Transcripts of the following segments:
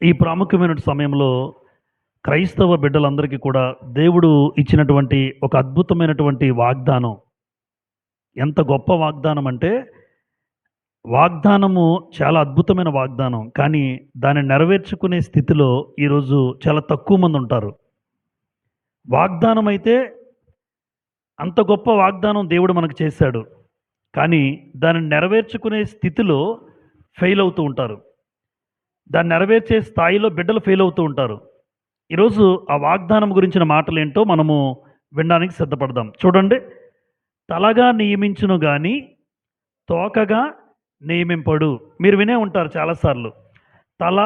ఈ ప్రాముఖ్యమైన సమయంలో క్రైస్తవ బిడ్డలందరికీ కూడా దేవుడు ఇచ్చినటువంటి ఒక అద్భుతమైనటువంటి వాగ్దానం. ఎంత గొప్ప వాగ్దానం అంటే, వాగ్దానము చాలా అద్భుతమైన వాగ్దానం. కానీ దాన్ని నెరవేర్చుకునే స్థితిలో ఈరోజు చాలా తక్కువ మంది ఉంటారు. వాగ్దానం అయితే అంత గొప్ప వాగ్దానం దేవుడు మనకు చేశాడు. కానీ దాన్ని నెరవేర్చుకునే స్థితిలో ఫెయిల్ అవుతూ ఉంటారు. దాన్ని నెరవేర్చే స్థాయిలో బిడ్డలు ఫెయిల్ అవుతూ ఉంటారు. ఈరోజు ఆ వాగ్దానం గురించిన మాటలేంటో మనము వినడానికి సిద్ధపడదాం. చూడండి, తలగా నియమించును గాని తోకగా నియమింపడు. మీరు వినే ఉంటారు చాలాసార్లు. తల,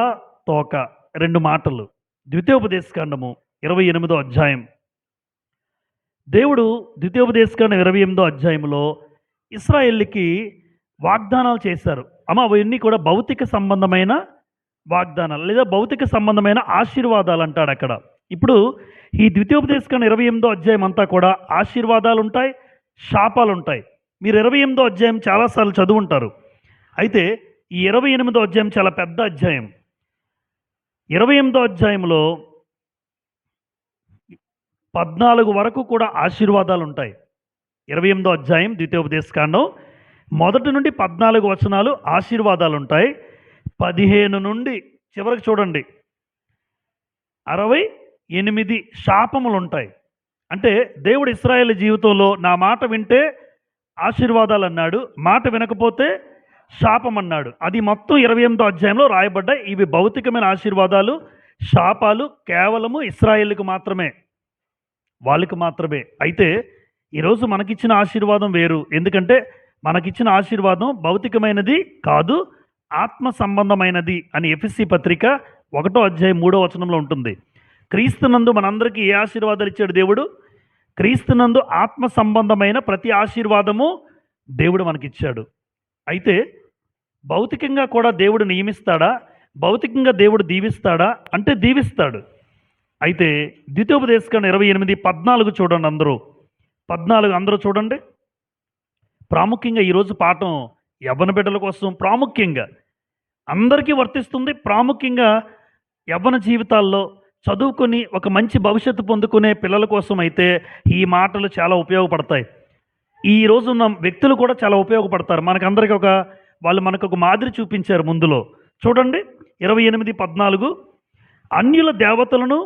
తోక 2 మాటలు. ద్వితీయోపదేశకాండము 28వ అధ్యాయం. దేవుడు ద్వితీయోపదేశకాండం 28వ అధ్యాయంలో ఇశ్రాయేలుకి వాగ్దానాలు చేశారు. అవన్నీ కూడా భౌతిక సంబంధమైన వాగ్దానాలు లేదా భౌతిక సంబంధమైన ఆశీర్వాదాలు అంటాడు అక్కడ. ఇప్పుడు ఈ ద్వితీయోపదేశకాండం 28వ అధ్యాయం అంతా కూడా ఆశీర్వాదాలు ఉంటాయి, శాపాలు ఉంటాయి. మీరు 28వ అధ్యాయం చాలాసార్లు చదువుంటారు. అయితే ఈ 28వ అధ్యాయం చాలా పెద్ద అధ్యాయం. 28వ అధ్యాయంలో 14 వరకు కూడా ఆశీర్వాదాలు ఉంటాయి. 28వ అధ్యాయం ద్వితీయోపదేశకాండం 1 నుండి 14 వచనాలు ఆశీర్వాదాలు ఉంటాయి. 15 నుండి చివరికి చూడండి 68 శాపములు ఉంటాయి. అంటే దేవుడు ఇశ్రాయేలు జీవితంలో నా మాట వింటే ఆశీర్వాదాలు అన్నాడు, మాట వినకపోతే శాపం అన్నాడు. అది మొత్తం 28వ అధ్యాయంలో రాయబడ్డాయి. ఇవి భౌతికమైన ఆశీర్వాదాలు, శాపాలు కేవలము ఇశ్రాయేలుకు మాత్రమే, వాళ్ళకి మాత్రమే. అయితే ఈరోజు మనకిచ్చిన ఆశీర్వాదం వేరు. ఎందుకంటే మనకిచ్చిన ఆశీర్వాదం భౌతికమైనది కాదు, ఆత్మ సంబంధమైనది అని ఎఫెసీ పత్రిక 1వ అధ్యాయం 3వ వచనంలో ఉంటుంది. క్రీస్తునందు మనందరికీ ఏ ఆశీర్వాదాలు ఇచ్చాడు దేవుడు? క్రీస్తునందు ఆత్మ సంబంధమైన ప్రతి ఆశీర్వాదము దేవుడు మనకిచ్చాడు. అయితే భౌతికంగా కూడా దేవుడు నియమిస్తాడా? భౌతికంగా దేవుడు దీవిస్తాడా అంటే దీవిస్తాడు. అయితే ద్వితీయోపదేశకాండం 28:14 చూడండి. అందరూ 14 అందరూ చూడండి. ప్రాముఖ్యంగా ఈరోజు పాఠం యవ్వన బిడ్డల కోసం ప్రాముఖ్యంగా అందరికీ వర్తిస్తుంది. ప్రాముఖ్యంగా యవ్వన జీవితాల్లో చదువుకొని ఒక మంచి భవిష్యత్తు పొందుకునే పిల్లల కోసం అయితే ఈ మాటలు చాలా ఉపయోగపడతాయి. ఈ రోజున్న వ్యక్తులు కూడా చాలా ఉపయోగపడతారు. మనకందరికీ వాళ్ళు మనకు ఒక మాదిరి చూపించారు ముందులో. చూడండి 28:14 అన్యుల దేవతలను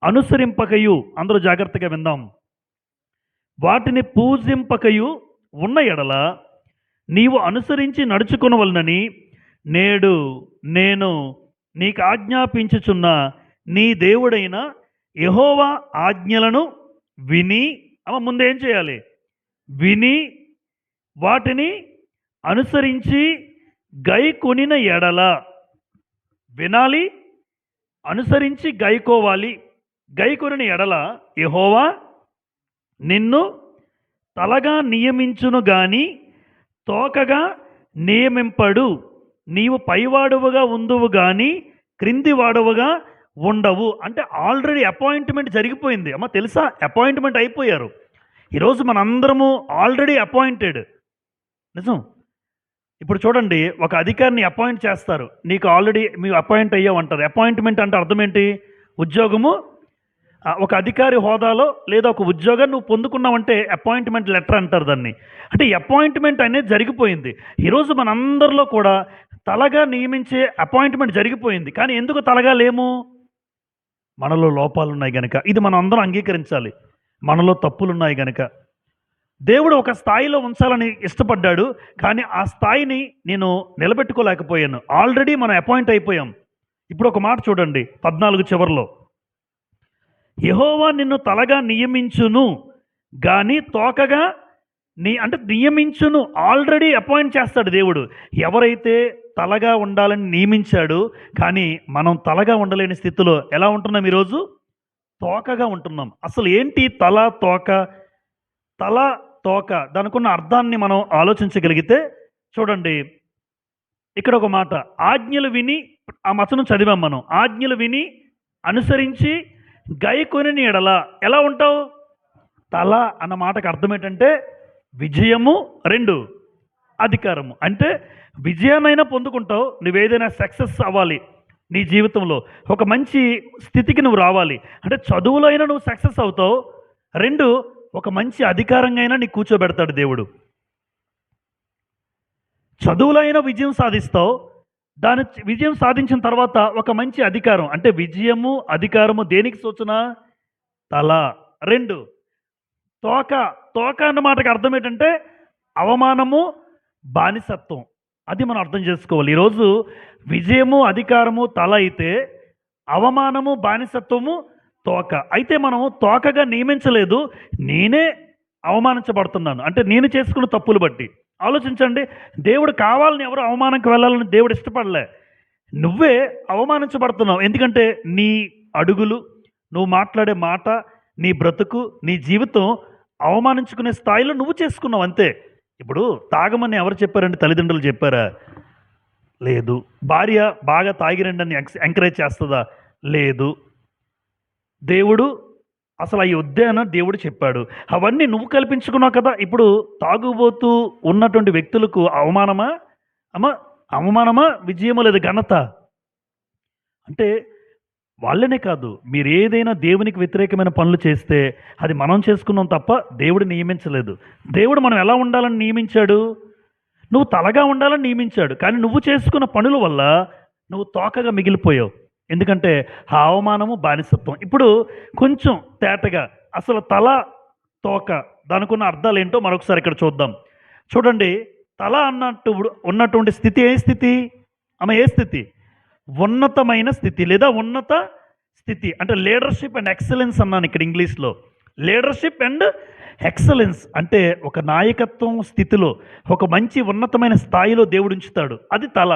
అనుసరింపకయు, అందరూ జాగ్రత్తగా విందాం, వాటిని పూజింపకయు ఉన్న ఎడల నీవు అనుసరించి నడుచుకొనవలనని నేడు నేను నీకు ఆజ్ఞాపించుచున్న నీ దేవుడైన యెహోవా ఆజ్ఞలను విని, ముందేం చేయాలి? విని వాటిని అనుసరించి గైకొనిన ఎడల, వినాలి, అనుసరించి గైకోవాలి. గైకొనిన ఎడల యెహోవా నిన్ను తలగా నియమించును గాని తోకగా నియమింపడు. నీవు పైవాడువుగా ఉందువు కానీ క్రింది వాడువుగా ఉండవు. అంటే ఆల్రెడీ అపాయింట్మెంట్ జరిగిపోయింది. తెలుసా? అపాయింట్మెంట్ అయిపోయారు. ఈరోజు మనందరము ఆల్రెడీ అపాయింటెడ్. నిజం. ఇప్పుడు చూడండి, ఒక అధికారిని అపాయింట్ చేస్తారు. నీకు ఆల్రెడీ మీరు అపాయింట్ అయ్యావు అంటారు. అపాయింట్మెంట్ అంటే అర్థం ఏంటి? ఉద్యోగము, ఒక అధికారి హోదాలో లేదా ఒక ఉద్యోగం నువ్వు పొందుకున్నావంటే అపాయింట్మెంట్ లెటర్ అంటారు దాన్ని. అంటే అపాయింట్మెంట్ అనేది జరిగిపోయింది. ఈరోజు మనందరిలో కూడా తలగా నియమించే అపాయింట్మెంట్ జరిగిపోయింది. కానీ ఎందుకు తలగా లేము? మనలో లోపాలు ఉన్నాయి గనక. ఇది మనం అందరం అంగీకరించాలి. మనలో తప్పులు ఉన్నాయి గనక దేవుడు ఒక స్థాయిలో ఉంచాలని ఇష్టపడ్డాడు. కానీ ఆ స్థాయిని నేను నిలబెట్టుకోలేకపోయాను. ఆల్రెడీ మనం అపాయింట్ అయిపోయాం. ఇప్పుడు ఒక మాట చూడండి 14 చివరిలో, యెహోవా నిన్ను తలగా నియమించును కానీ తోకగా అంటే నియమించును, ఆల్రెడీ అపాయింట్ చేస్తాడు దేవుడు. ఎవరైతే తలగా ఉండాలని నియమించాడు, కానీ మనం తలగా ఉండలేని స్థితిలో ఎలా ఉంటున్నాం? ఈరోజు తోకగా ఉంటున్నాం. అసలు ఏంటి తల, తోక? తల, తోక దానికున్న అర్థాన్ని మనం ఆలోచించగలిగితే చూడండి, ఇక్కడ ఒక మాట, ఆజ్ఞలు విని, ఆ వచనం చదివాం మనం. ఆజ్ఞలు విని అనుసరించి గైకొని ఎడల ఎలా ఉంటావు? తల అన్న మాటకు అర్థం ఏంటంటే విజయము, 2 అధికారము. అంటే విజయాన్నైనా పొందుకుంటావు. నువ్వేదైనా సక్సెస్ అవ్వాలి, నీ జీవితంలో ఒక మంచి స్థితికి నువ్వు రావాలి అంటే చదువులో అయినా నువ్వు సక్సెస్ అవుతావు. రెండు, ఒక మంచి అధికారంగా అయినా నీకు కూర్చోబెడతాడు దేవుడు. చదువులో అయినా విజయం సాధిస్తావు. విజయం సాధించిన తర్వాత ఒక మంచి అధికారం అంటే విజయము అధికారము దేనికి సూచన? తల. రెండు, తోక. తోక అన్న మాటకి అర్థం ఏంటంటే అవమానము, బానిసత్వం. అది మనం అర్థం చేసుకోవాలి. ఈరోజు విజయము అధికారము తల అయితే, అవమానము బానిసత్వము తోక. అయితే మనం తోకగా నియమించలేదు, నేనే అవమానించబడుతున్నాను అంటే నేను చేసుకున్న తప్పులు బట్టి. ఆలోచించండి, దేవుడు కావాలని ఎవరు అవమానంకి వెళ్ళాలని దేవుడు ఇష్టపడలే, నువ్వే అవమానించబడుతున్నావు. ఎందుకంటే నీ అడుగులు, నువ్వు మాట్లాడే మాట, నీ బ్రతుకు, నీ జీవితం అవమానించుకునే స్థాయిలో నువ్వు చేసుకున్నావు అంతే. ఇప్పుడు తాగమని ఎవరు చెప్పారండి? తల్లిదండ్రులు చెప్పారా? లేదు. భార్య బాగా తాగిరండి అని ఎంకరేజ్ చేస్తుందా? లేదు. దేవుడు అసలు అవి వద్దే అని దేవుడు చెప్పాడు. అవన్నీ నువ్వు కల్పించుకున్నావు కదా. ఇప్పుడు తాగుబోతూ ఉన్నటువంటి వ్యక్తులకు అవమానమా అవమానమా విజయమో లేదు ఘనత? అంటే వాళ్ళనే కాదు, మీరు ఏదైనా దేవునికి వ్యతిరేకమైన పనులు చేస్తే అది మనం చేసుకున్నాం తప్ప దేవుడు నియమించలేదు. దేవుడు మనం ఎలా ఉండాలని నియమించాడు? నువ్వు తలగా ఉండాలని నియమించాడు. కానీ నువ్వు చేసుకున్న పనుల వల్ల నువ్వు తోకగా మిగిలిపోయావు. ఎందుకంటే ఆ అవమానము, బానిసత్వం. ఇప్పుడు కొంచెం తేటగా అసలు తల, తోక దానికి ఉన్న అర్థాలు ఏంటో మరొకసారి ఇక్కడ చూద్దాం. చూడండి, తల అన్నట్టు ఉన్నటువంటి స్థితి ఏ స్థితి? ఏ స్థితి? ఉన్నతమైన స్థితి లేదా ఉన్నత స్థితి. అంటే లీడర్షిప్ అండ్ ఎక్సలెన్స్ అన్నాను ఇక్కడ ఇంగ్లీష్లో. లీడర్షిప్ అండ్ ఎక్సలెన్స్ అంటే ఒక నాయకత్వం స్థితిలో ఒక మంచి ఉన్నతమైన స్థాయిలో దేవుడు ఉంచుతాడు. అది తల.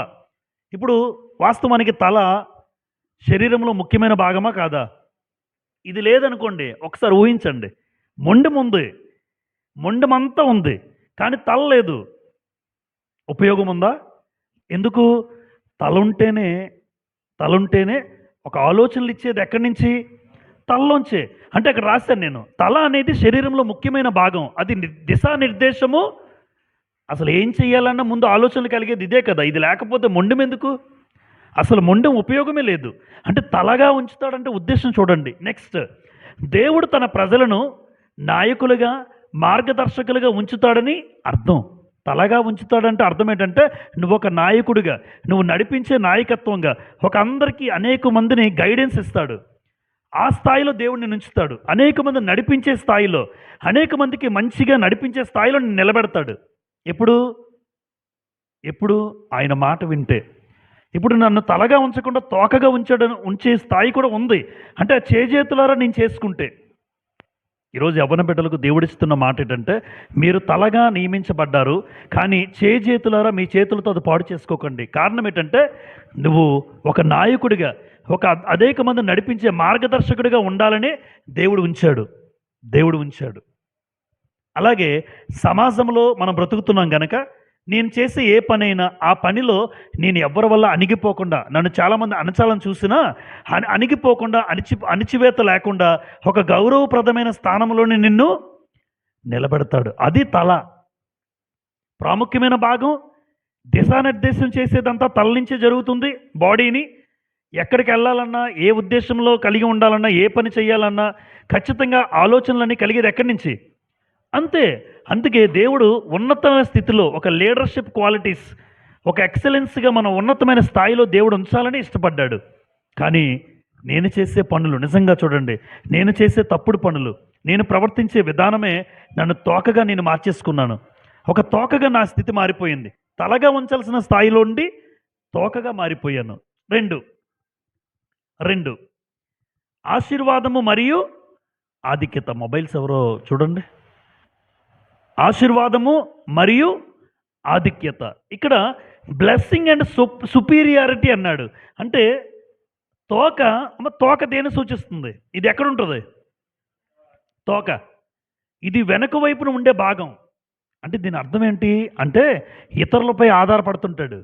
ఇప్పుడు వాస్తవానికి తల శరీరంలో ముఖ్యమైన భాగమా కాదా? ఇది లేదనుకోండి, ఒకసారి ఊహించండి, మొండమంతా ఉంది కానీ తల లేదు. ఉపయోగం ఉందా? ఎందుకు? తలుంటేనే ఒక ఆలోచనలు ఇచ్చేది ఎక్కడి నుంచి? తలలోంచే. అంటే అక్కడ రాశాను నేను, తల అనేది శరీరంలో ముఖ్యమైన భాగం. అది దిశానిర్దేశము. అసలు ఏం చెయ్యాలన్నా ముందు ఆలోచనలు కలిగేది ఇదే కదా. ఇది లేకపోతే మొండం ఎందుకు? అసలు మొండం ఉపయోగమే లేదు. అంటే తలగా ఉంచుతాడంటే ఉద్దేశం చూడండి. నెక్స్ట్, దేవుడు తన ప్రజలను నాయకులుగా, మార్గదర్శకులుగా ఉంచుతాడని అర్థం. తలగా ఉంచుతాడంటే అర్థం ఏంటంటే నువ్వు ఒక నాయకుడిగా, నువ్వు నడిపించే నాయకత్వంగా ఒక అందరికీ అనేక మందిని గైడెన్స్ ఇస్తాడు. ఆ స్థాయిలో దేవుడిని ఉంచుతాడు. అనేక మంది నడిపించే స్థాయిలో, అనేక మందికి మంచిగా నడిపించే స్థాయిలో నిలబెడతాడు. ఎప్పుడు ఆయన మాట వింటే. ఇప్పుడు నన్ను తలగా ఉంచకుండా తోకగా ఉంచే స్థాయి కూడా ఉంది. అంటే చేజేతులారా నేను చేసుకుంటే. ఈరోజు యవ్వన బిడ్డలకు దేవుడిస్తున్న మాట ఏంటంటే మీరు తలగా నియమించబడ్డారు, కానీ చేతులారా మీ చేతులతో అది పాడు చేసుకోకండి. కారణం ఏంటంటే నువ్వు ఒక నాయకుడిగా, ఒక అనేక మంది నడిపించే మార్గదర్శకుడిగా ఉండాలని దేవుడు ఉంచాడు. అలాగే సమాజంలో మనం బ్రతుకుతున్నాం కనుక నేను చేసే ఏ పనైనా ఆ పనిలో నేను ఎవరి వల్ల అణిగిపోకుండా, నన్ను చాలామంది అణచాలని చూసినా అణిగిపోకుండా, అణిచివేత లేకుండా ఒక గౌరవప్రదమైన స్థానంలోనే నిన్ను నిలబెడతాడు. అది తల. ప్రాముఖ్యమైన భాగం. దిశానిర్దేశం చేసేదంతా తల నుంచే జరుగుతుంది. బాడీని ఎక్కడికి వెళ్ళాలన్నా, ఏ ఉద్దేశంలో కలిగి ఉండాలన్నా, ఏ పని చేయాలన్నా ఖచ్చితంగా ఆలోచనలన్నీ కలిగేది ఎక్కడి నుంచి? అంతే. అందుకే దేవుడు ఉన్నతమైన స్థితిలో ఒక లీడర్షిప్ క్వాలిటీస్, ఒక ఎక్సలెన్స్గా మనం ఉన్నతమైన స్థాయిలో దేవుడు ఉంచాలని ఇష్టపడ్డాడు. కానీ నేను చేసే పనులు నిజంగా చూడండి, నేను చేసే తప్పుడు పనులు, నేను ప్రవర్తించే విధానమే నన్ను తోకగా నేను మార్చేసుకున్నాను. ఒక తోకగా నా స్థితి మారిపోయింది. తలగా ఉంచాల్సిన స్థాయిలో ఉండి తోకగా మారిపోయాను. రెండు ఆశీర్వాదము మరియు ఆధిక్యత. మొబైల్స్ ఎవరో చూడండి. ఆశీర్వాదము మరియు ఆధిక్యత. ఇక్కడ బ్లెస్సింగ్ అండ్ సుపీరియారిటీ అన్నాడు. అంటే తోక దేని సూచిస్తుంది? ఇది ఎక్కడుంటుంది? తోక. ఇది వెనక వైపున ఉండే భాగం. అంటే దీని అర్థం ఏంటి అంటే ఇతరులపై ఆధారపడుతుంటాడు,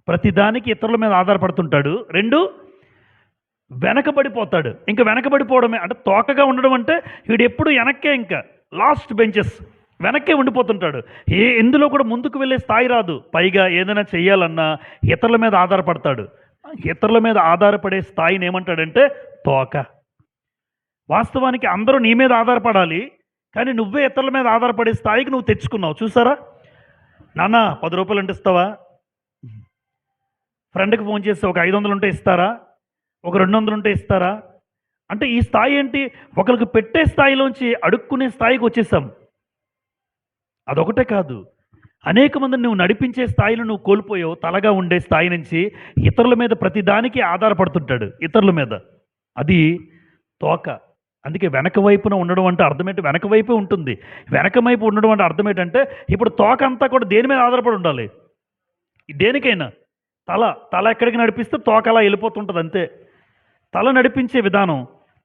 ప్రతిదానికి ఇతరుల మీద ఆధారపడుతుంటాడు. రెండు, వెనకబడిపోతాడు. ఇంకా వెనకబడిపోవడమే. అంటే తోకగా ఉండడం అంటే వీడు ఎప్పుడు వెనక్కే, ఇంకా లాస్ట్ బెంచెస్, వెనక్కే ఉండిపోతుంటాడు. ఎందులో కూడా ముందుకు వెళ్ళే స్థాయి రాదు. పైగా ఏదైనా చెయ్యాలన్నా ఇతరుల మీద ఆధారపడతాడు. ఇతరుల మీద ఆధారపడే స్థాయిని ఏమంటాడంటే తోక. వాస్తవానికి అందరూ నీ మీద ఆధారపడాలి, కానీ నువ్వే ఇతరుల మీద ఆధారపడే స్థాయికి నువ్వు తెచ్చుకున్నావు. చూసారా? నాన్న 10 రూపాయలు అంటే ఇస్తావా? ఫ్రెండ్కి ఫోన్ చేస్తే ఒక 500 ఉంటే ఇస్తారా? ఒక 200 ఉంటే ఇస్తారా? అంటే ఈ స్థాయి ఏంటి? ఒకరికి పెట్టే స్థాయిలోంచి అడుక్కునే స్థాయికి వచ్చేసాం. అదొకటే కాదు, అనేక మందిని నువ్వు నడిపించే స్థాయిలో నువ్వు కోల్పోయావు. తలగా ఉండే స్థాయి నుంచి ఇతరుల మీద ప్రతిదానికి ఆధారపడుతుంటాడు, ఇతరుల మీద. అది తోక. అందుకే వెనక వైపున ఉండడం అంటే అర్థమేంటి? వెనక వైపే ఉంటుంది. వెనక వైపు ఉండడం అంటే అర్థం ఏంటంటే, ఇప్పుడు తోక అంతా కూడా దేని మీద ఆధారపడి ఉండాలి? దేనికైనా తల ఎక్కడికి నడిపిస్తే తోక అలా వెళ్ళిపోతుంటుంది అంతే. తల నడిపించే విధానం,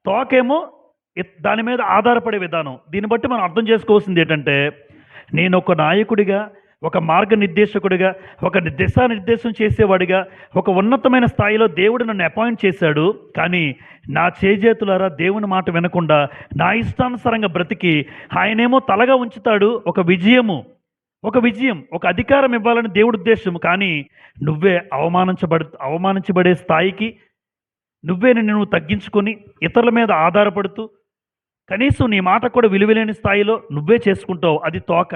తోకేమో దాని మీద ఆధారపడే విధానం. దీన్ని బట్టి మనం అర్థం చేసుకోవాల్సింది ఏంటంటే, నేను ఒక నాయకుడిగా, ఒక మార్గనిర్దేశకుడిగా, ఒక దిశానిర్దేశం చేసేవాడిగా, ఒక ఉన్నతమైన స్థాయిలో దేవుడు నన్ను అపాయింట్ చేశాడు. కానీ నా చేజేతులారా దేవుని మాట వినకుండా నా ఇష్టానుసారంగా బ్రతికి ఆయనేమో తలగా ఉంచుతాడు. ఒక విజయం, ఒక అధికారం ఇవ్వాలని దేవుడి ఉద్దేశం. కానీ నువ్వే అవమానించబడే స్థాయికి నువ్వే నిన్ను తగ్గించుకొని ఇతరుల మీద ఆధారపడుతూ కనీసం నీ మాట కూడా విలువలేని స్థాయిలో నువ్వే చేసుకుంటావు. అది తోక.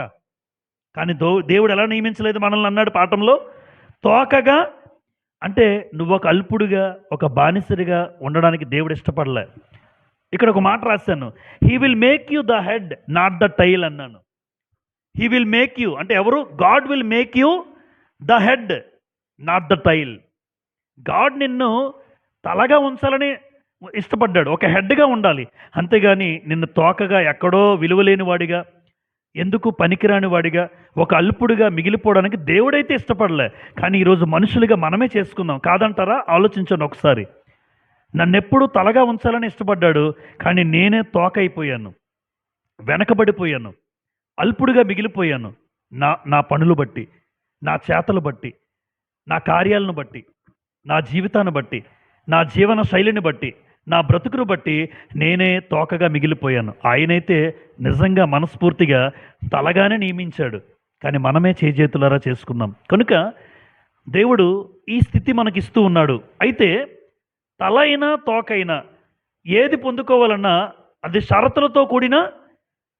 కానీ దేవుడు ఎలా నియమించలేదు మనల్ని అన్నాడు పాఠంలో? తోకగా. అంటే నువ్వు ఒక అల్పుడుగా, ఒక బానిసరిగా ఉండడానికి దేవుడు ఇష్టపడలే. ఇక్కడ ఒక మాట రాశాను, he will make you the head not the tile అన్నాను. హీ విల్ మేక్ యూ అంటే ఎవరు? God will make you the head not the tile. God నిన్ను తలగా ఉంచాలని ఇష్టపడ్డాడు, ఒక హెడ్గా ఉండాలి. అంతేగాని నిన్ను తోకగా, ఎక్కడో విలువలేని వాడిగా, ఎందుకు పనికిరాని వాడిగా, ఒక అల్పుడిగా మిగిలిపోవడానికి దేవుడైతే ఇష్టపడలే. కానీ ఈరోజు మనుషులుగా మనమే చేసుకుందాం. కాదంటారా? ఆలోచించండి ఒకసారి. నన్నెప్పుడు తలగా ఉంచాలని ఇష్టపడ్డాడు, కానీ నేనే తోక అయిపోయాను, వెనకబడిపోయాను, అల్పుడిగా మిగిలిపోయాను. నా పనులు బట్టి, నా చేతలు బట్టి, నా కార్యాలను బట్టి, నా జీవితాన్ని బట్టి, నా జీవన శైలిని బట్టి, నా బ్రతుకును బట్టి నేనే తోకగా మిగిలిపోయాను. ఆయనైతే నిజంగా మనస్ఫూర్తిగా తలగానే నియమించాడు, కానీ మనమే చేజేతులారా చేసుకున్నాం. కనుక దేవుడు ఈ స్థితి మనకిస్తూ ఉన్నాడు. అయితే తల అయినా తోకైనా ఏది పొందుకోవాలన్నా అది షరతులతో కూడిన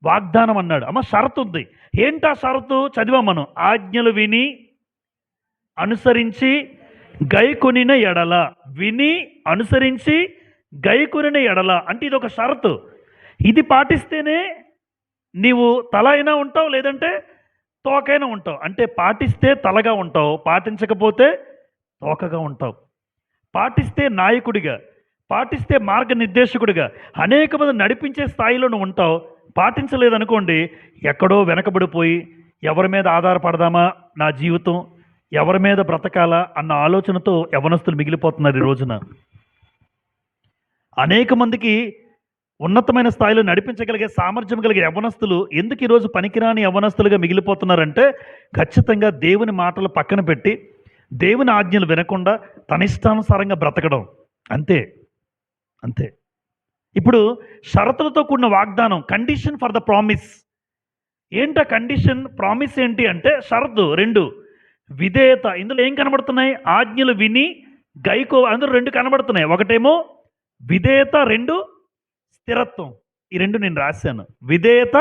వాగ్దానం అన్నాడు. అమ్మ షరతు ఉంది. ఏంటా షరతు? చదివాం మనం. ఆజ్ఞలు విని అనుసరించి గైకొనిన ఎడల. విని అనుసరించి గైకొనిన ఎడల అంటే ఇది ఒక షరతు. ఇది పాటిస్తేనే నీవు తల అయినా ఉంటావు, లేదంటే తోకైనా ఉంటావు. అంటే పాటిస్తే తలగా ఉంటావు, పాటించకపోతే తోకగా ఉంటావు. పాటిస్తే నాయకుడిగా, పాటిస్తే మార్గనిర్దేశకుడిగా అనేక మంది నడిపించే స్థాయిలో నువ్వు ఉంటావు. పాటించలేదనుకోండి, ఎక్కడో వెనకబడిపోయి ఎవరి మీద ఆధారపడదామా, నా జీవితం ఎవరి మీద బ్రతకాలా అన్న ఆలోచనతో యవ్వనస్తులు మిగిలిపోతున్నారు ఈ రోజున. అనేక మందికి ఉన్నతమైన స్థాయిలో నడిపించగలిగే సామర్థ్యం కలిగే యవ్వనస్తులు ఎందుకు ఈరోజు పనికిరాని యవ్వనస్తులుగా మిగిలిపోతున్నారంటే, ఖచ్చితంగా దేవుని మాటలు పక్కన పెట్టి దేవుని ఆజ్ఞలు వినకుండా తన ఇష్టానుసారంగా బ్రతకడం. అంతే. ఇప్పుడు షరతులతో కూడిన వాగ్దానం, కండిషన్ ఫర్ ద ప్రామిస్. ఏంట కండిషన్? ప్రామిస్ ఏంటి అంటే షరతు 2, విధేయత. ఇందులో ఏం కనబడుతున్నాయి? ఆజ్ఞలు విని గైకో. అందులో 2 కనబడుతున్నాయి. ఒకటేమో విధేయత, 2 స్థిరత్వం. ఈ 2 నేను రాశాను. విధేయత,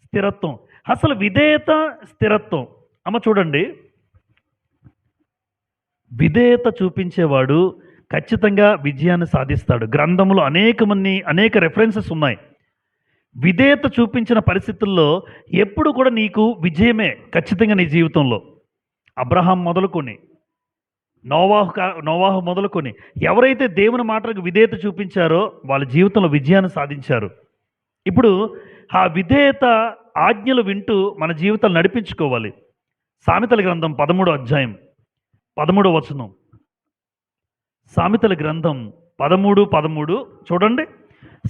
స్థిరత్వం. అసలు విధేయత, స్థిరత్వం. అమ్మ చూడండి, విధేయత చూపించేవాడు ఖచ్చితంగా విజయాన్ని సాధిస్తాడు. గ్రంథంలో అనేక రెఫరెన్సెస్ ఉన్నాయి. విధేయత చూపించిన పరిస్థితుల్లో ఎప్పుడు కూడా నీకు విజయమే ఖచ్చితంగా నీ జీవితంలో. అబ్రహాం మొదలుకొని, నోవాహు మొదలుకొని ఎవరైతే దేవుని మాటలకు విధేయత చూపించారో వాళ్ళ జీవితంలో విజయాన్ని సాధించారు. ఇప్పుడు ఆ విధేయత ఆజ్ఞలు వింటూ మన జీవితాలు నడిపించుకోవాలి. సామెతల గ్రంథం 13వ అధ్యాయం 13వ వచనం. సామెతల గ్రంథం 13:13 చూడండి.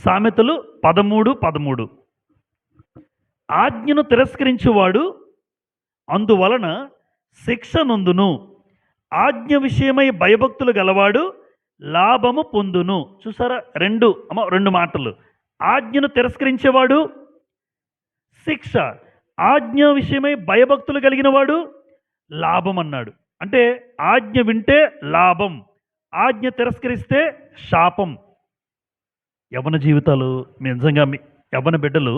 సామెతలు 13:13. ఆజ్ఞను తిరస్కరించువాడు అందువలన శిక్ష నొందును, ఆజ్ఞ విషయమై భయభక్తులు గలవాడు లాభము పొందును. చూసారా? 2 మాటలు. ఆజ్ఞను తిరస్కరించేవాడు శిక్ష, ఆజ్ఞ విషయమై భయభక్తులు కలిగిన వాడు లాభం అన్నాడు. అంటే ఆజ్ఞ వింటే లాభం, ఆజ్ఞ తిరస్కరిస్తే శాపం. యవ్వన జీవితాలు నిజంగా యవ్వన బిడ్డలు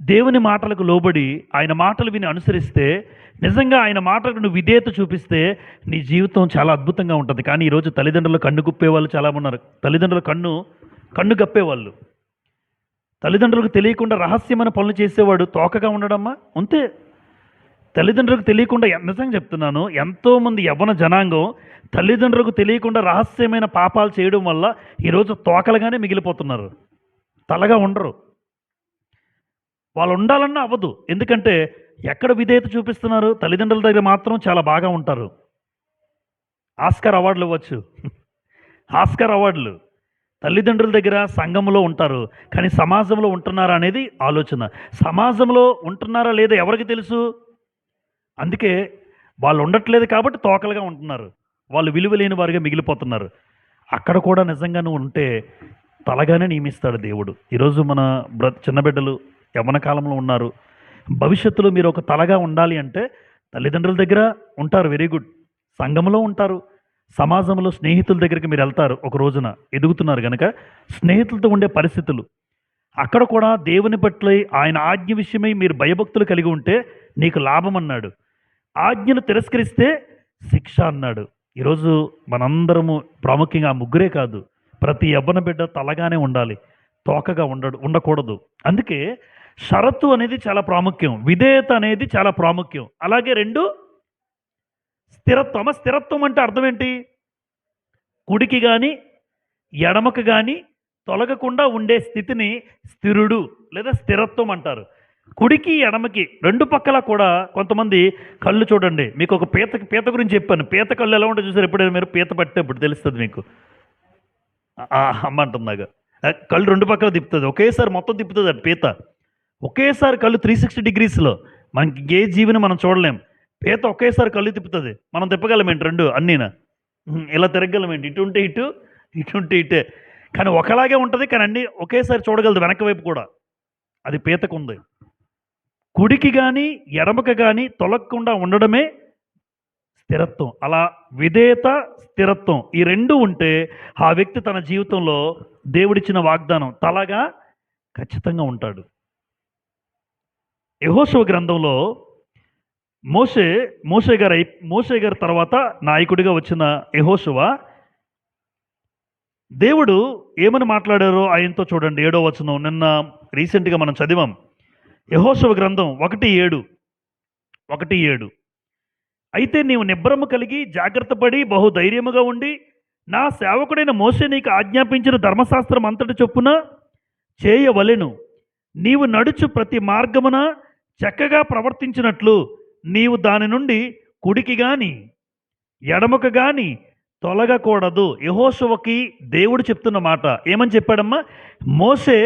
దేవుని మాటలకు లోబడి ఆయన మాటలు విని అనుసరిస్తే, నిజంగా ఆయన మాటలకు నువ్వు విధేయత చూపిస్తే నీ జీవితం చాలా అద్భుతంగా ఉంటుంది. కానీ ఈరోజు తల్లిదండ్రులు కన్ను గుప్పేవాళ్ళు చాలా ఉన్నారు. తల్లిదండ్రుల కన్ను గప్పేవాళ్ళు. తల్లిదండ్రులకు తెలియకుండా రహస్యమైన పనులు చేసేవాడు తోకగా ఉండడమ్మా అంతే. తల్లిదండ్రులకు తెలియకుండా నిజంగా చెప్తున్నాను, ఎంతోమంది యవ్వన జనాంగం తల్లిదండ్రులకు తెలియకుండా రహస్యమైన పాపాలు చేయడం వల్ల ఈరోజు తోకలుగానే మిగిలిపోతున్నారు, తలగా ఉండరు. వాళ్ళు ఉండాలన్నా అవ్వదు. ఎందుకంటే ఎక్కడ విధేయత చూపిస్తున్నారు? తల్లిదండ్రుల దగ్గర మాత్రం చాలా బాగా ఉంటారు. ఆస్కార్ అవార్డులు ఇవ్వచ్చు. ఆస్కార్ అవార్డులు తల్లిదండ్రుల దగ్గర సంఘంలో ఉంటారు, కానీ సమాజంలో ఉంటున్నారా అనేది ఆలోచన. సమాజంలో ఉంటున్నారా లేదా ఎవరికి తెలుసు? అందుకే వాళ్ళు ఉండట్లేదు కాబట్టి తోకలుగా ఉంటున్నారు, వాళ్ళు విలువ లేని వారిగా మిగిలిపోతున్నారు. అక్కడ కూడా నిజంగా నువ్వు ఉంటే తలగానే నియమిస్తాడు దేవుడు. ఈరోజు మన చిన్న బిడ్డలు యవ్వన కాలంలో ఉన్నారు. భవిష్యత్తులో మీరు ఒక తలగా ఉండాలి అంటే తల్లిదండ్రుల దగ్గర ఉంటారు, వెరీ గుడ్. సంఘంలో ఉంటారు, సమాజంలో స్నేహితుల దగ్గరికి మీరు వెళ్తారు. ఒక రోజున ఎదుగుతున్నారు కనుక స్నేహితులతో ఉండే పరిస్థితులు, అక్కడ కూడా దేవుని పట్ల ఆయన ఆజ్ఞ విషయమై మీరు భయభక్తులు కలిగి ఉంటే నీకు లాభం అన్నాడు. ఆజ్ఞను తిరస్కరిస్తే శిక్ష అన్నాడు. ఈరోజు మనందరము ప్రాముఖ్యంగా ఆ ముగ్గురే కాదు, ప్రతి యవ్వన బిడ్డ తలగానే ఉండాలి, తోకగా ఉండకూడదు. అందుకే షరతు అనేది చాలా ప్రాముఖ్యం, విధేయత అనేది చాలా ప్రాముఖ్యం. అలాగే రెండు స్థిరత్వం. స్థిరత్వం అంటే అర్థం ఏంటి? కుడికి కానీ ఎడమకు కానీ తొలగకుండా ఉండే స్థితిని స్థిరుడు లేదా స్థిరత్వం అంటారు. కుడికి ఎడమకి రెండు పక్కల కూడా కొంతమంది కళ్ళు చూడండి, మీకు ఒక పీత గురించి చెప్పాను. పీత కళ్ళు ఎలా ఉంటే చూసారు ఎప్పుడైనా మీరు? పీత పట్టేప్పుడు తెలుస్తుంది మీకు. అమ్మ అంటున్నాగా కళ్ళు రెండు పక్కల తిప్పుతుంది, ఒకేసారి మొత్తం తిప్పుతుంది అది పీత. ఒకేసారి కళ్ళు 360 డిగ్రీస్లో. మనకి ఏ జీవిని మనం చూడలేం. పీత ఒకేసారి కళ్ళు తిప్పుతుంది, మనం తిప్పగలమేంటి? రెండు అన్నీనా ఇలా తిరగలమేంటి? ఇటు ఉంటే ఇటు, ఇటు ఉంటే ఇటే. కానీ ఒకలాగే ఉంటుంది, కానీ అన్నీ ఒకేసారి చూడగలదు వెనక వైపు కూడా. అది పీతకు ఉంది. కుడికి కానీ ఎడమకి కానీ తొలగకుండా ఉండడమే స్థిరత్వం. అలా విధేయత, స్థిరత్వం ఈ రెండు ఉంటే ఆ వ్యక్తి తన జీవితంలో దేవుడిచ్చిన వాగ్దానం తలగా ఖచ్చితంగా ఉంటాడు. యెహోషువ గ్రంథంలో మోషే గారి తర్వాత నాయకుడిగా వచ్చిన యెహోషువ, దేవుడు ఏమని మాట్లాడారో ఆయనతో చూడండి. 7వ వచనం నిన్న రీసెంట్గా మనం చదివాం. యెహోషువ గ్రంథం 1:7. అయితే నీవు నిబ్బరము కలిగి జాగ్రత్తపడి బహుధైర్యముగా ఉండి నా సేవకుడైన మోషే నీకు ఆజ్ఞాపించిన ధర్మశాస్త్రం అంతటి చొప్పున చేయవలెను. నీవు నడుచు ప్రతి మార్గమున చక్కగా ప్రవర్తించినట్లు నీవు దాని నుండి కుడికి గాని ఎడమకు గాని తొలగకూడదు. యెహోషువకి దేవుడు చెప్తున్న మాట ఏమని చెప్పాడమ్మా? మోషే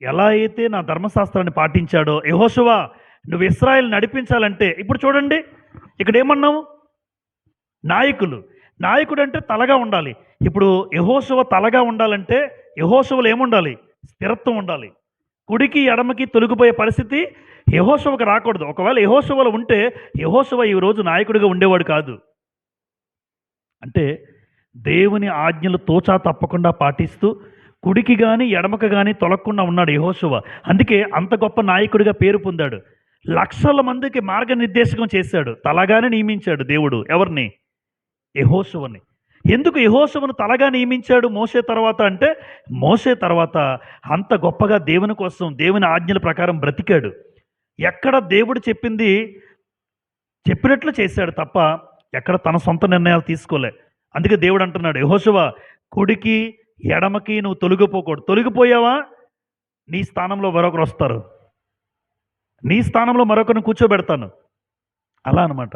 ఎలా అయితే నా ధర్మశాస్త్రాన్ని పాటించాడో, యెహోషువ నువ్వు ఇశ్రాయేలు నడిపించాలంటే, ఇప్పుడు చూడండి ఇక్కడ ఏమన్నాము? నాయకుడు అంటే తలగా ఉండాలి. ఇప్పుడు యెహోషువ తలగా ఉండాలంటే యెహోషువలో ఏముండాలి? స్థిరత్వం ఉండాలి. కుడికి ఎడమకి తొలగిపోయే పరిస్థితి యెహోషువకు రాకూడదు. ఒకవేళ యెహోషువలో ఉంటే యెహోషువ ఈరోజు నాయకుడిగా ఉండేవాడు కాదు. అంటే దేవుని ఆజ్ఞలు తోచా తప్పకుండా పాటిస్తూ కుడికి కానీ ఎడమకు కానీ తొలగకుండా ఉన్నాడు యెహోషువ. అందుకే అంత గొప్ప నాయకుడిగా పేరు పొందాడు. లక్షల మందికి మార్గనిర్దేశకం చేశాడు. తలగానే నియమించాడు దేవుడు. ఎవరిని? యెహోషువని. ఎందుకు యెహోషువను తలగా నియమించాడు మోషే తర్వాత అంటే, మోషే తర్వాత అంత గొప్పగా దేవుని కోసం దేవుని ఆజ్ఞల ప్రకారం బ్రతికాడు. ఎక్కడ దేవుడు చెప్పినట్లు చేశాడు తప్ప ఎక్కడ తన సొంత నిర్ణయాలు తీసుకోలే. అందుకే దేవుడు అంటున్నాడు, యెహోషువ కుడికి ఎడమకి నువ్వు తొలగిపోకూడదు. తొలగిపోయావా నీ స్థానంలో మరొకరు వస్తారు, నీ స్థానంలో మరొకరిని కూర్చోబెడతాను. అలా అనమాట.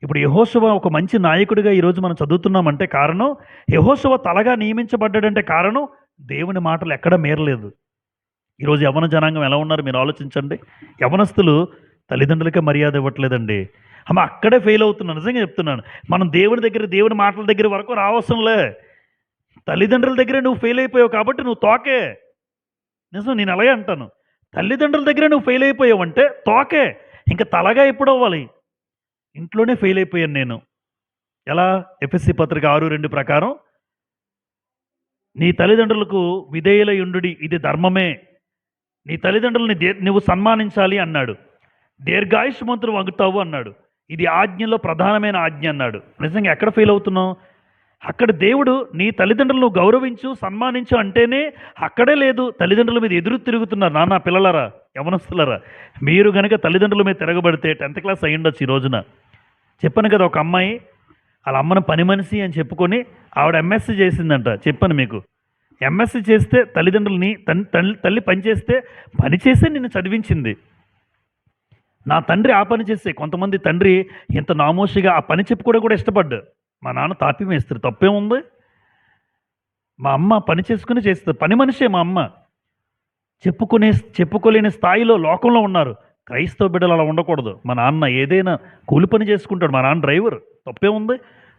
ఇప్పుడు యెహోషువ ఒక మంచి నాయకుడిగా ఈరోజు మనం చదువుతున్నామంటే కారణం, యెహోషువ తలగా నియమించబడ్డాడంటే కారణం దేవుని మాటలు ఎక్కడ మేరలేదు. ఈరోజు యవ్వన జనాంగం ఎలా ఉన్నారు మీరు ఆలోచించండి. యవ్వనస్తులు తల్లిదండ్రులకే మర్యాద ఇవ్వట్లేదండి. అక్కడే ఫెయిల్ అవుతున్నాను, నిజంగా చెప్తున్నాను. మనం దేవుని మాటల దగ్గర వరకు రావసరంలే. తల్లిదండ్రుల దగ్గరే నువ్వు ఫెయిల్ అయిపోయావు కాబట్టి నువ్వు తోకే. నిజం, నేను అలాగే అంటాను. తల్లిదండ్రుల దగ్గరే నువ్వు ఫెయిల్ అయిపోయావంటే తోకే. ఇంకా తలగా ఎప్పుడు అవ్వాలి? ఇంట్లోనే ఫెయిల్ అయిపోయాను నేను. ఎలా? ఎఫెసీ పత్రిక 6:2 ప్రకారం నీ తల్లిదండ్రులకు విధేయులయుండుడి, ఇది ధర్మమే. నీ తల్లిదండ్రులని నువ్వు సన్మానించాలి అన్నాడు. దీర్ఘాయుష్మంతులు వగుతావు అన్నాడు. ఇది ఆజ్ఞలో ప్రధానమైన ఆజ్ఞ అన్నాడు. నిజంగా ఎక్కడ ఫెయిల్ అవుతున్నావు? అక్కడ దేవుడు నీ తల్లిదండ్రులను గౌరవించు, సన్మానించు అంటేనే అక్కడే లేదు. తల్లిదండ్రుల మీద ఎదురు తిరుగుతున్నారు. నాన్న పిల్లలారా, యవనస్తులారా, మీరు గనక తల్లిదండ్రుల మీద తిరగబడితే 10th క్లాస్ అయ్యుండొచ్చు ఈ రోజున. చెప్పాను కదా, ఒక అమ్మాయి వాళ్ళ అమ్మను పని మనిషి అని చెప్పుకొని ఆవిడ ఎంఎస్సీ చేసిందంట. చెప్పాను మీకు. ఎంఎస్సీ చేస్తే తల్లిదండ్రులని తల్లి పని చేస్తే పని చేస్తే నిన్ను చదివించింది. నా తండ్రి ఆ పని చేస్తే, కొంతమంది తండ్రి ఇంత నామోషిగా ఆ పని చెప్పుకోవడం కూడా ఇష్టపడ్డా. మా నాన్న తాపి మేస్త్రి, తప్పేముంది? మా అమ్మ పని చేసుకుని చేస్తుంది, పని మనిషే మా అమ్మ. చెప్పుకోలేని స్థాయిలో లోకంలో ఉన్నారు. క్రైస్తవ బిడ్డలు అలా ఉండకూడదు. మా నాన్న ఏదైనా కూలి పని చేసుకుంటాడు. మా నాన్న డ్రైవర్, తప్పేముంది?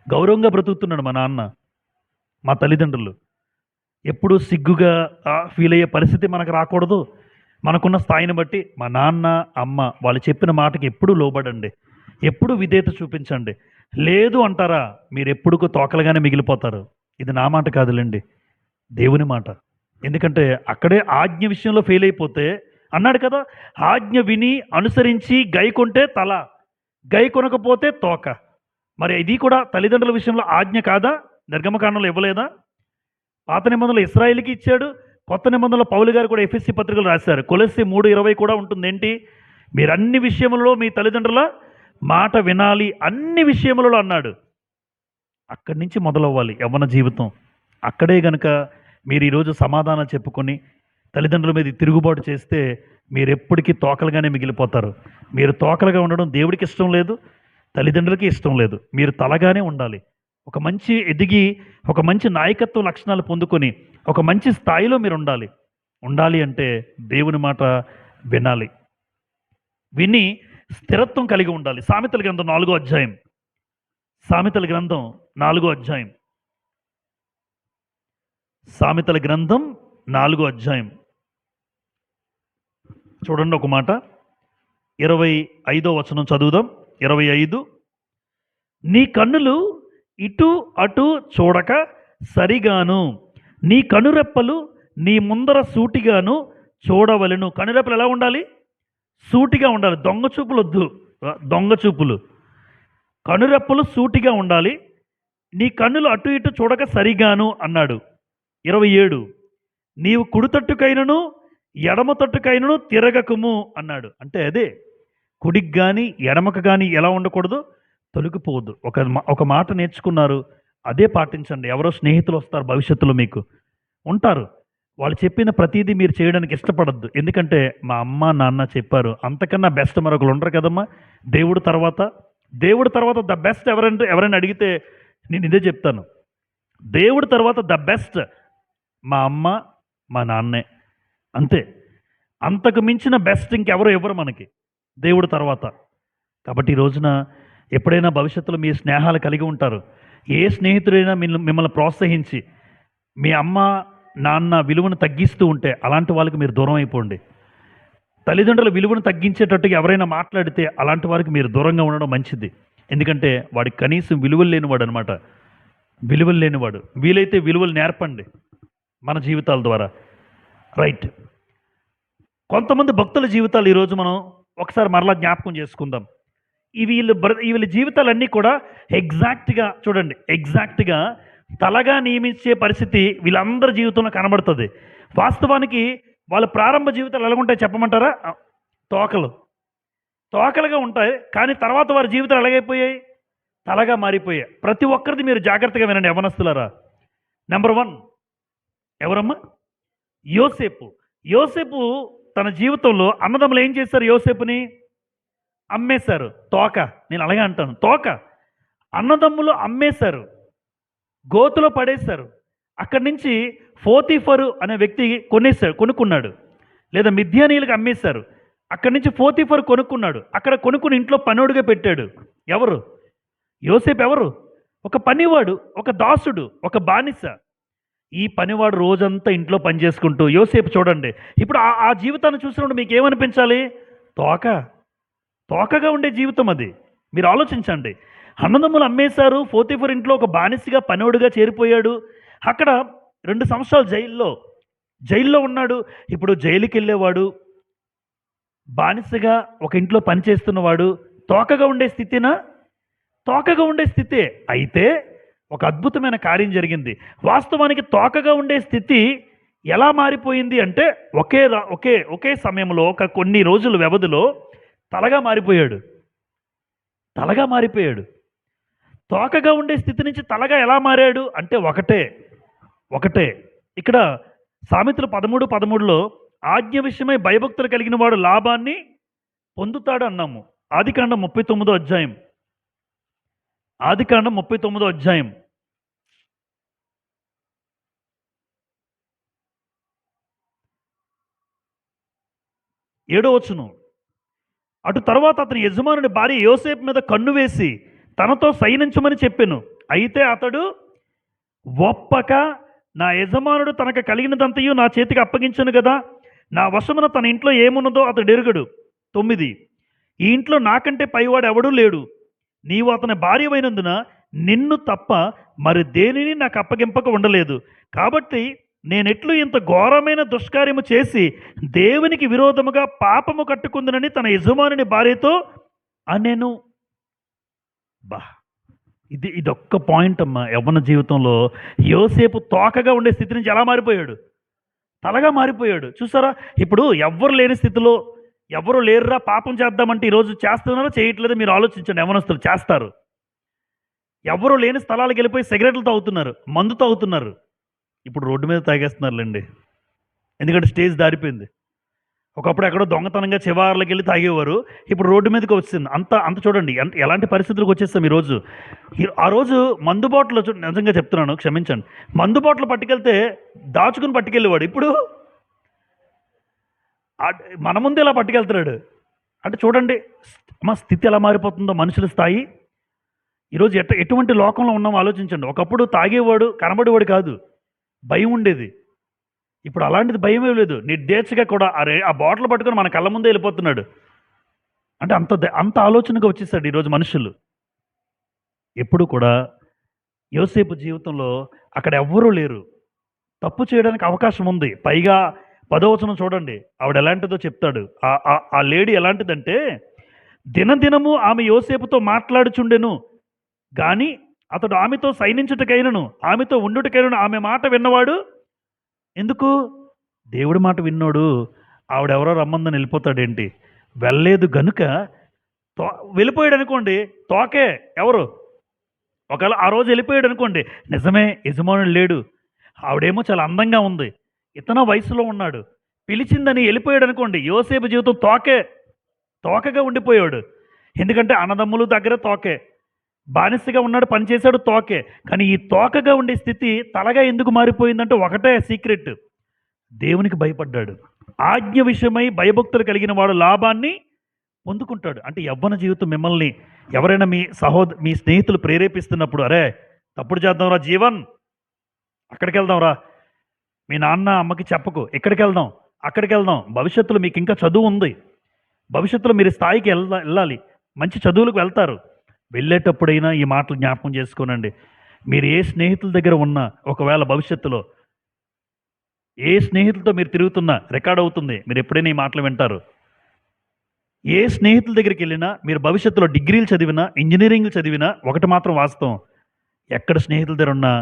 గౌరవంగా బ్రతుకుతున్నాడు మా నాన్న. మా తల్లిదండ్రులు ఎప్పుడూ సిగ్గుగా ఫీల్ అయ్యే పరిస్థితి మనకు రాకూడదు. మనకున్న స్థాయిని బట్టి మా నాన్న అమ్మ వాళ్ళు చెప్పిన మాటకి ఎప్పుడూ లోబడండి, ఎప్పుడు విధేయత చూపించండి. లేదు అంటారా, మీరు ఎప్పుడుకు తోకలుగానే మిగిలిపోతారు. ఇది నా మాట కాదులేండి, దేవుని మాట. ఎందుకంటే అక్కడే ఆజ్ఞ విషయంలో ఫెయిల్ అయిపోతే అన్నాడు కదా, ఆజ్ఞ విని అనుసరించి గైకొంటే తల, గై కొనకపోతే తోక. మరి ఇది కూడా తల్లిదండ్రుల విషయంలో ఆజ్ఞ కాదా? నిర్గమకాండంలో ఇవ్వలేదా? పాత నిబంధనలు ఇశ్రాయేలుకి ఇచ్చాడు, కొత్త నిబంధనలో పౌలు గారు కూడా ఎఫెసీ పత్రికలు రాశారు. కొలస్సీ 3:20 కూడా ఉంటుంది. ఏంటి? మీరు అన్ని విషయములలో మీ తల్లిదండ్రుల మాట వినాలి, అన్ని విషయములలో అన్నాడు. అక్కడి నుంచి మొదలవ్వాలి యవ్వన జీవితం. అక్కడే గనక మీరు ఈరోజు సమాధానం చెప్పుకొని తల్లిదండ్రుల మీద తిరుగుబాటు చేస్తే మీరు ఎప్పటికీ తోకలుగానే మిగిలిపోతారు. మీరు తోకలుగా ఉండడం దేవుడికి ఇష్టం లేదు, తల్లిదండ్రులకి ఇష్టం లేదు. మీరు తలగానే ఉండాలి. ఒక మంచి ఎదిగి ఒక మంచి నాయకత్వ లక్షణాలు పొందుకొని ఒక మంచి స్థాయిలో మీరు ఉండాలి అంటే దేవుని మాట వినాలి, విని స్థిరత్వం కలిగి ఉండాలి. సామెతల గ్రంథం 4వ అధ్యాయం, సామెతల గ్రంథం 4వ అధ్యాయం, సామెతల గ్రంథం 4వ అధ్యాయం చూడండి ఒక మాట. 25వ వచనం చదువుదాం. 25, నీ కన్నులు ఇటు అటు చూడక సరిగాను, నీ కనురెప్పలు నీ ముందర సూటిగాను చూడవలెను. కనురెప్పలు ఎలా ఉండాలి? సూటిగా ఉండాలి. దొంగ చూపులు వద్దు, దొంగ చూపులు. కనురెప్పలు సూటిగా ఉండాలి. నీ కన్నులు అటు ఇటు చూడక సరిగాను అన్నాడు. 27, నీవు కుడి తట్టుకైనను ఎడమ తట్టుకైనను తిరగకుము అన్నాడు. అంటే అదే, కుడికి కానీ ఎడమకు కానీ ఎలా ఉండకూడదు? తొలగిపోవద్దు. ఒక మాట నేర్చుకున్నారు, అదే పాటించండి. ఎవరో స్నేహితులు వస్తారు భవిష్యత్తులో, మీకు ఉంటారు, వాళ్ళు చెప్పిన ప్రతిదీ మీరు చేయడానికి ఇష్టపడద్దు. ఎందుకంటే మా అమ్మ నాన్న చెప్పారు, అంతకన్నా బెస్ట్ మరొకరు ఉండరు కదమ్మా. దేవుడు తర్వాత ద బెస్ట్ ఎవరైనా అడిగితే నేను ఇదే చెప్తాను. దేవుడు తర్వాత ద బెస్ట్ మా అమ్మ మా నాన్నే, అంతే. అంతకు మించిన బెస్ట్ ఇంకెవరో ఇవ్వరు మనకి దేవుడు తర్వాత. కాబట్టి ఈ రోజున ఎప్పుడైనా భవిష్యత్తులో మీ స్నేహాలు కలిగి ఉంటారు. ఏ స్నేహితుడైనా మిమ్మల్ని ప్రోత్సహించి మీ అమ్మ నాన్న విలువను తగ్గిస్తూ ఉంటే అలాంటి వాళ్ళకి మీరు దూరం అయిపోండి. తల్లిదండ్రుల విలువను తగ్గించేటట్టుగా ఎవరైనా మాట్లాడితే అలాంటి వారికి మీరు దూరంగా ఉండడం మంచిది. ఎందుకంటే వాడికి కనీసం విలువలు లేనివాడు అనమాట, విలువలు లేనివాడు. వీలైతే విలువలు నేర్పండి మన జీవితాల ద్వారా. రైట్. కొంతమంది భక్తుల జీవితాలు ఈరోజు మనం ఒకసారి మరలా జ్ఞాపకం చేసుకుందాం. వీళ్ళ జీవితాలన్నీ కూడా ఎగ్జాక్ట్గా చూడండి, ఎగ్జాక్ట్గా తలగా నియమించే పరిస్థితి వీళ్ళందరి జీవితంలో కనబడుతుంది. వాస్తవానికి వాళ్ళ ప్రారంభ జీవితాలు ఎలాగుంటాయి చెప్పమంటారా? తోకలుగా ఉంటాయి, కానీ తర్వాత వారి జీవితాలు ఎలాగైపోయాయి? తలగా మారిపోయాయి. ప్రతి ఒక్కరిది మీరు జాగ్రత్తగా వినండి యవనస్తులారా. నెంబర్ 1 ఎవరమ్మా? యోసేపు తన జీవితంలో అన్నదమ్ములు ఏం చేశారు? యోసేపుని అమ్మేశారు. నేను అలాగే అంటాను, అన్నదమ్ములు అమ్మేశారు, గోతులో పడేశారు. అక్కడి నుంచి పోతీఫరు అనే వ్యక్తి కొనుక్కున్నాడు, లేదా మిద్యానీయులకు అమ్మేశారు. అక్కడి నుంచి పోతీఫరు కొనుక్కున్నాడు. అక్కడ కొనుక్కుని ఇంట్లో పనోడుగా పెట్టాడు. ఎవరు? యోసేపు. ఎవరు? ఒక పనివాడు, ఒక దాసుడు, ఒక బానిస. ఈ పనివాడు రోజంతా ఇంట్లో పనిచేసుకుంటూ యోసేపు చూడండి. ఇప్పుడు ఆ జీవితాన్ని చూసినప్పుడు మీకు ఏమనిపించాలి? తోకగా ఉండే జీవితం అది. మీరు ఆలోచించండి. అన్నదమ్ములు అమ్మేశారు. పోతీఫర్ ఇంట్లో ఒక బానిసగా పనోడుగా చేరిపోయాడు. అక్కడ 2 సంవత్సరాలు జైల్లో ఉన్నాడు. ఇప్పుడు జైలుకి వెళ్ళేవాడు, బానిసగా ఒక ఇంట్లో పనిచేస్తున్నవాడు తోకగా ఉండే స్థితినా? తోకగా ఉండే స్థితే. అయితే ఒక అద్భుతమైన కార్యం జరిగింది. వాస్తవానికి తోకగా ఉండే స్థితి ఎలా మారిపోయింది అంటే ఒకే సమయంలో ఒక కొన్ని రోజుల వ్యవధిలో తలగా మారిపోయాడు. తలగా మారిపోయాడు. తోకగా ఉండే స్థితి నుంచి తలగా ఎలా మారాడు అంటే ఒకటే ఇక్కడ సామెతలు 13:13లో ఆజ్ఞ విషయమై భయభక్తులు కలిగిన వాడు లాభాన్ని పొందుతాడు అన్నాము. ఆదికాండం 39వ అధ్యాయం. ఆదికాండం 39వ అధ్యాయం 7వ వచనం. అటు తర్వాత అతని యజమానుడి భార్య యోసేపు మీద కన్ను వేసి తనతో శయనించమని చెప్పెను. అయితే అతడు ఒప్పక, నా యజమానుడు తనకు కలిగినదంతయు నా చేతికి అప్పగించను కదా, నా వశమున తన ఇంట్లో ఏమున్నదో అతడు ఎరుగడు. 9. ఈ ఇంట్లో నాకంటే పైవాడు ఎవడూ లేడు. నీవు అతని భార్యమైనందున నిన్ను తప్ప మరి దేనిని నాకు అప్పగింపక ఉండలేదు. కాబట్టి నేనెట్లు ఇంత ఘోరమైన దుష్కార్యము చేసి దేవునికి విరోధముగా పాపము కట్టుకుందునని తన యజమానుని భార్యతో అనెను. బా, ఇదొక్క పాయింట్ అమ్మా. యవ్వన జీవితంలో యోసేపు తోకగా ఉండే స్థితి నుంచి ఎలా మారిపోయాడు? తలగా మారిపోయాడు. చూసారా? ఇప్పుడు ఎవ్వరు లేని స్థితిలో, ఎవరు లేరురా పాపం చేద్దామంటే ఈరోజు చేస్తున్నారో చేయట్లేదో మీరు ఆలోచించండి. యవ్వనస్తులు చేస్తారు. ఎవరు లేని స్థలాలకు వెళ్ళిపోయి సిగరెట్లు తాగుతున్నారు, మందు తాగుతున్నారు. ఇప్పుడు రోడ్డు మీద తాగేస్తున్నారులేండి, ఎందుకంటే స్టేజ్ దారిపోయింది. ఒకప్పుడు ఎక్కడో దొంగతనంగా చివార్లకు వెళ్ళి తాగేవారు, ఇప్పుడు రోడ్డు మీదకి వచ్చింది. అంత చూడండి ఎలాంటి పరిస్థితులకు వచ్చేస్తాం ఈరోజు. ఆ రోజు మందు బాటిల్, నిజంగా చెప్తున్నాను, క్షమించండి, మందు బాటిల్ పట్టుకెళ్తే దాచుకుని పట్టుకెళ్ళేవాడు. ఇప్పుడు మన ముందు ఇలా పట్టుకెళ్తున్నాడు. అంటే చూడండి మా స్థితి ఎలా మారిపోతుందో, మనుషుల స్థాయి. ఈరోజు ఎటువంటి లోకంలో ఉన్నామో ఆలోచించండి. ఒకప్పుడు తాగేవాడు కనబడేవాడు కాదు, భయం ఉండేది. ఇప్పుడు అలాంటిది భయమే లేదు. నిర్దేశగా కూడా ఆ బాటిల్ పట్టుకొని మన కళ్ళ ముందే వెళ్ళిపోతున్నాడు. అంటే అంత ఆలోచనగా వచ్చేసాడు ఈరోజు మనుషులు. ఎప్పుడు కూడా యోసేపు జీవితంలో అక్కడ ఎవ్వరూ లేరు, తప్పు చేయడానికి అవకాశం ఉంది. పైగా 10వ వచనం చూడండి, ఆవిడ ఎలాంటిదో చెప్తాడు. ఆ లేడీ ఎలాంటిదంటే, దినదినము ఆమె యోసేపుతో మాట్లాడుచుండెను కానీ అతడు ఆమెతో సైనించుటకైనను ఆమెతో ఉండుటకైనను ఆమె మాట విన్నవాడు. ఎందుకు? దేవుడి మాట విన్నోడు ఆవిడెవరో రమ్మందని వెళ్ళిపోతాడేంటి? వెళ్ళలేదు గనుక వెళ్ళిపోయాడు అనుకోండి, తోకే ఎవరు? ఒకవేళ ఆ రోజు వెళ్ళిపోయాడు అనుకోండి, నిజమే యజమానుడు లేడు, ఆవిడేమో చాలా అందంగా ఉంది, ఇతను వయసులో ఉన్నాడు, పిలిచిందని వెళ్ళిపోయాడు అనుకోండి, యోసేపు జీవితం తోకగా ఉండిపోయాడు. ఎందుకంటే అన్నదమ్ములు దగ్గర తోకే, బానిసగా ఉన్నాడు, పనిచేశాడు, తోకే. కానీ ఈ తోకగా ఉండే స్థితి తలగా ఎందుకు మారిపోయిందంటే ఒకటే సీక్రెట్, దేవునికి భయపడ్డాడు. ఆజ్ఞ విషయమై భయభక్తులు కలిగిన వాడు లాభాన్ని పొందుకుంటాడు. అంటే యవ్వన జీవితం మిమ్మల్ని ఎవరైనా మీ స్నేహితులు ప్రేరేపిస్తున్నప్పుడు, అరే తప్పుడు చేద్దాంరా జీవన్, అక్కడికి వెళ్దాంరా, మీ నాన్న అమ్మకి చెప్పకు, ఎక్కడికి వెళ్దాం, అక్కడికి వెళ్దాం, భవిష్యత్తులో మీకు ఇంకా చదువు ఉంది, భవిష్యత్తులో మీరు స్థాయికి వెళ్ళాలి, మంచి చదువులకు వెళ్తారు. వెళ్ళేటప్పుడైనా ఈ మాటలు జ్ఞాపకం చేసుకోనండి. మీరు ఏ స్నేహితుల దగ్గర ఉన్నా, ఒకవేళ భవిష్యత్తులో ఏ స్నేహితులతో మీరు తిరుగుతున్నా రికార్డ్ అవుతుంది, మీరు ఎప్పుడైనా ఈ మాటలు వింటారు. ఏ స్నేహితుల దగ్గరికి వెళ్ళినా, మీరు భవిష్యత్తులో డిగ్రీలు చదివినా, ఇంజనీరింగ్లు చదివినా, ఒకటి మాత్రం వాస్తవం, ఎక్కడ స్నేహితుల దగ్గర ఉన్నా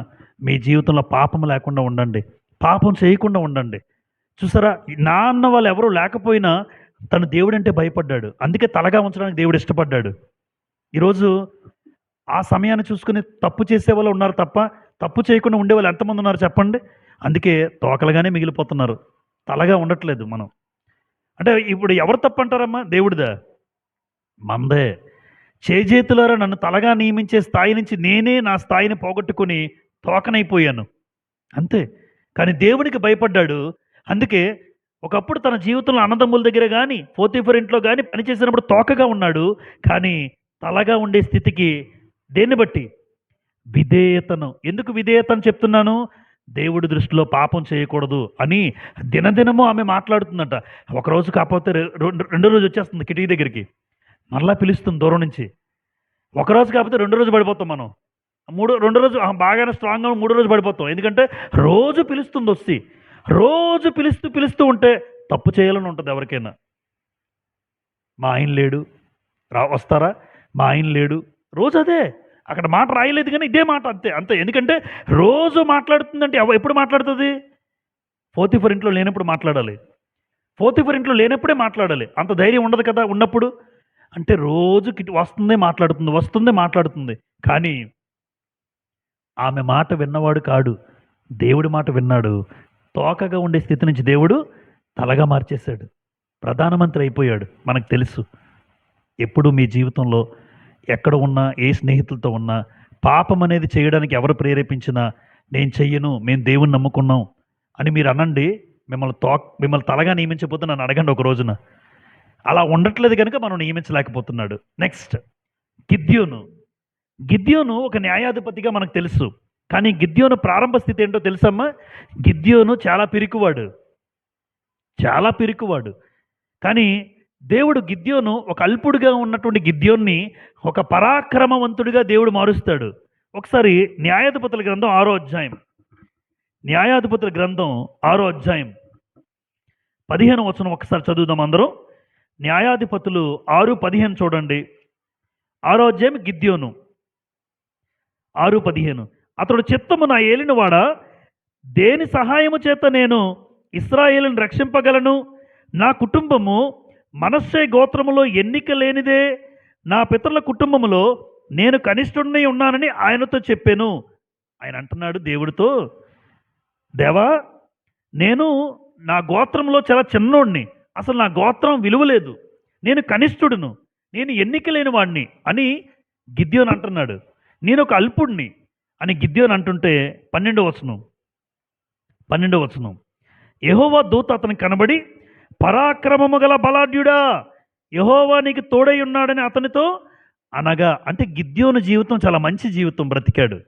మీ జీవితంలో పాపం లేకుండా ఉండండి, పాపం చేయకుండా ఉండండి. చూసారా, నా అన్న వాళ్ళు ఎవరూ లేకపోయినా తను దేవుడంటే భయపడ్డాడు, అందుకే తలగా ఉంచడానికి దేవుడు ఇష్టపడ్డాడు. ఈరోజు ఆ సమయాన్ని చూసుకుని తప్పు చేసేవాళ్ళు ఉన్నారు తప్ప తప్పు చేయకుండా ఉండేవాళ్ళు ఎంతమంది ఉన్నారు చెప్పండి? అందుకే తోకలుగానే మిగిలిపోతున్నారు, తలగా ఉండట్లేదు మనం. అంటే ఇప్పుడు ఎవరు తప్పు అంటారమ్మా? దేవుడిదా? మందే. చేజేతులారా నన్ను తలగా నియమించే స్థాయి నుంచి నేనే నా స్థాయిని పోగొట్టుకుని తోకనైపోయాను, అంతే. కానీ దేవునికి భయపడ్డాడు. అందుకే ఒకప్పుడు తన జీవితంలో అన్నదమ్ముల దగ్గర కానీ పోతీఫర్ ఇంట్లో కానీ పనిచేసినప్పుడు తోకగా ఉన్నాడు. కానీ తలగా ఉండే స్థితికి దేన్ని బట్టి? విధేయతను. ఎందుకు విధేయతను చెప్తున్నాను? దేవుడి దృష్టిలో పాపం చేయకూడదు అని దినదినము ఆమె మాట్లాడుతుందట. ఒకరోజు కాకపోతే రెండో రోజు వచ్చేస్తుంది కిటికీ దగ్గరికి, మరలా పిలుస్తుంది దూరం నుంచి, ఒకరోజు కాకపోతే రెండో రోజు పడిపోతాం మనం. రెండో రోజు బాగానే స్ట్రాంగ్గా మూడో రోజు పడిపోతాం. ఎందుకంటే రోజు పిలుస్తుంది వచ్చి, రోజు పిలుస్తూ ఉంటే తప్పు చేయాలని ఉంటుంది ఎవరికైనా. మా ఆయన లేడు, వస్తారా? మా ఆయన లేడు, రోజు అదే. అక్కడ మాట రాయలేదు కానీ ఇదే మాట, అంతే అంతే. ఎందుకంటే రోజు మాట్లాడుతుందంటే ఎప్పుడు మాట్లాడుతుంది? పోతిఫర్ ఇంట్లో లేనప్పుడు మాట్లాడాలి. పోతిఫర్ ఇంట్లో లేనప్పుడే మాట్లాడాలి. అంత ధైర్యం ఉండదు కదా ఉన్నప్పుడు. అంటే రోజు వస్తుంది మాట్లాడుతుంది. కానీ ఆమె మాట విన్నవాడు కాడు, దేవుడి మాట విన్నాడు. తోకగా ఉండే స్థితి నుంచి దేవుడు తలగా మార్చేశాడు, ప్రధానమంత్రి అయిపోయాడు. మనకు తెలుసు. ఎప్పుడు మీ జీవితంలో ఎక్కడ ఉన్నా, ఏ స్నేహితులతో ఉన్నా, పాపం అనేది చేయడానికి ఎవరు ప్రేరేపించినా, నేను చెయ్యను, మేము దేవుని నమ్ముకున్నాం అని మీరు అనండి. మిమ్మల్ని తలగా నియమించకపోతే నన్ను అడగండి ఒక రోజున. అలా ఉండట్లేదు కనుక మనం నియమించలేకపోతున్నాడు. నెక్స్ట్ గిద్యోను ఒక న్యాయాధిపతిగా మనకు తెలుసు. కానీ గిద్యోను ప్రారంభ స్థితి ఏంటో తెలుసమ్మా? గిద్యోను చాలా పిరికివాడు. కానీ దేవుడు గిద్యోను, ఒక అల్పుడుగా ఉన్నటువంటి గిద్యోన్ని ఒక పరాక్రమవంతుడిగా దేవుడు మారుస్తాడు. ఒకసారి న్యాయాధిపతుల గ్రంథం 6వ అధ్యాయం, 15వ వచనం ఒకసారి చదువుదాం అందరం. న్యాయాధిపతులు 6:15 చూడండి. 6వ అధ్యాయం గిద్యోను 6:15. అతడు చిత్తము నా ఏలినవాడా, దేని సహాయము చేత నేను ఇశ్రాయేలును రక్షింపగలను? నా కుటుంబము మనష్షే గోత్రములో ఎన్నిక లేనిదే, నా పితరుల కుటుంబములో నేను కనిష్ఠుడిని ఉన్నానని ఆయనతో చెప్పాను. ఆయన అంటున్నాడు దేవుడితో, దేవా, నేను నా గోత్రంలో చాలా చిన్నోడిని, అసలు నా గోత్రం విలువలేదు, నేను కనిష్ఠుడును, నేను ఎన్నిక లేని వాడిని అని గిద్యోను అంటున్నాడు. నేను ఒక అల్పుడిని అని గిద్యోను అంటుంటే 12వ వచనం, యెహోవా దూత అతనికి కనబడి, పరాక్రమము గల బలాఢ్యుడా, యెహోవా నీకు తోడై ఉన్నాడని అతనితో అనగా. అంటే గిద్యోను జీవితం చాలా మంచి జీవితం బ్రతికాడు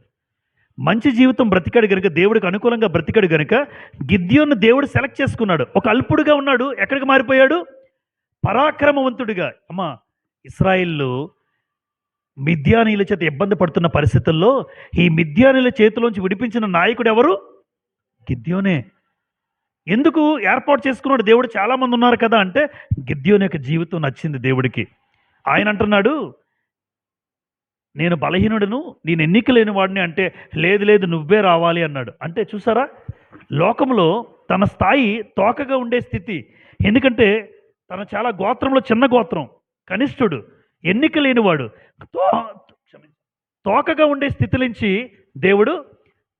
కనుక, దేవుడికి అనుకూలంగా బ్రతికాడు కనుక గిద్యోను దేవుడు సెలెక్ట్ చేసుకున్నాడు. ఒక అల్పుడుగా ఉన్నాడు, ఎక్కడికి మారిపోయాడు? పరాక్రమవంతుడిగా. అమ్మా, ఇశ్రాయేలు మిద్యానీయుల చేత ఇబ్బంది పడుతున్న పరిస్థితుల్లో ఈ మిద్యానీయుల చేతిలోంచి విడిపించిన నాయకుడు ఎవరు? గిద్యోనే. ఎందుకు ఏర్పాటు చేసుకున్నాడు దేవుడు? చాలామంది ఉన్నారు కదా అంటే గిద్యోని యొక్క జీవితం నచ్చింది దేవుడికి. ఆయన అంటున్నాడు, నేను బలహీనుడును, నేను ఎన్నిక లేని వాడిని అంటే, లేదు నువ్వే రావాలి అన్నాడు. అంటే చూసారా, లోకంలో తన స్థాయి తోకగా ఉండే స్థితి. ఎందుకంటే తన చాలా గోత్రంలో చిన్న గోత్రం, కనిష్ఠుడు, ఎన్నిక లేనివాడు, తోకగా ఉండే స్థితి నుంచి దేవుడు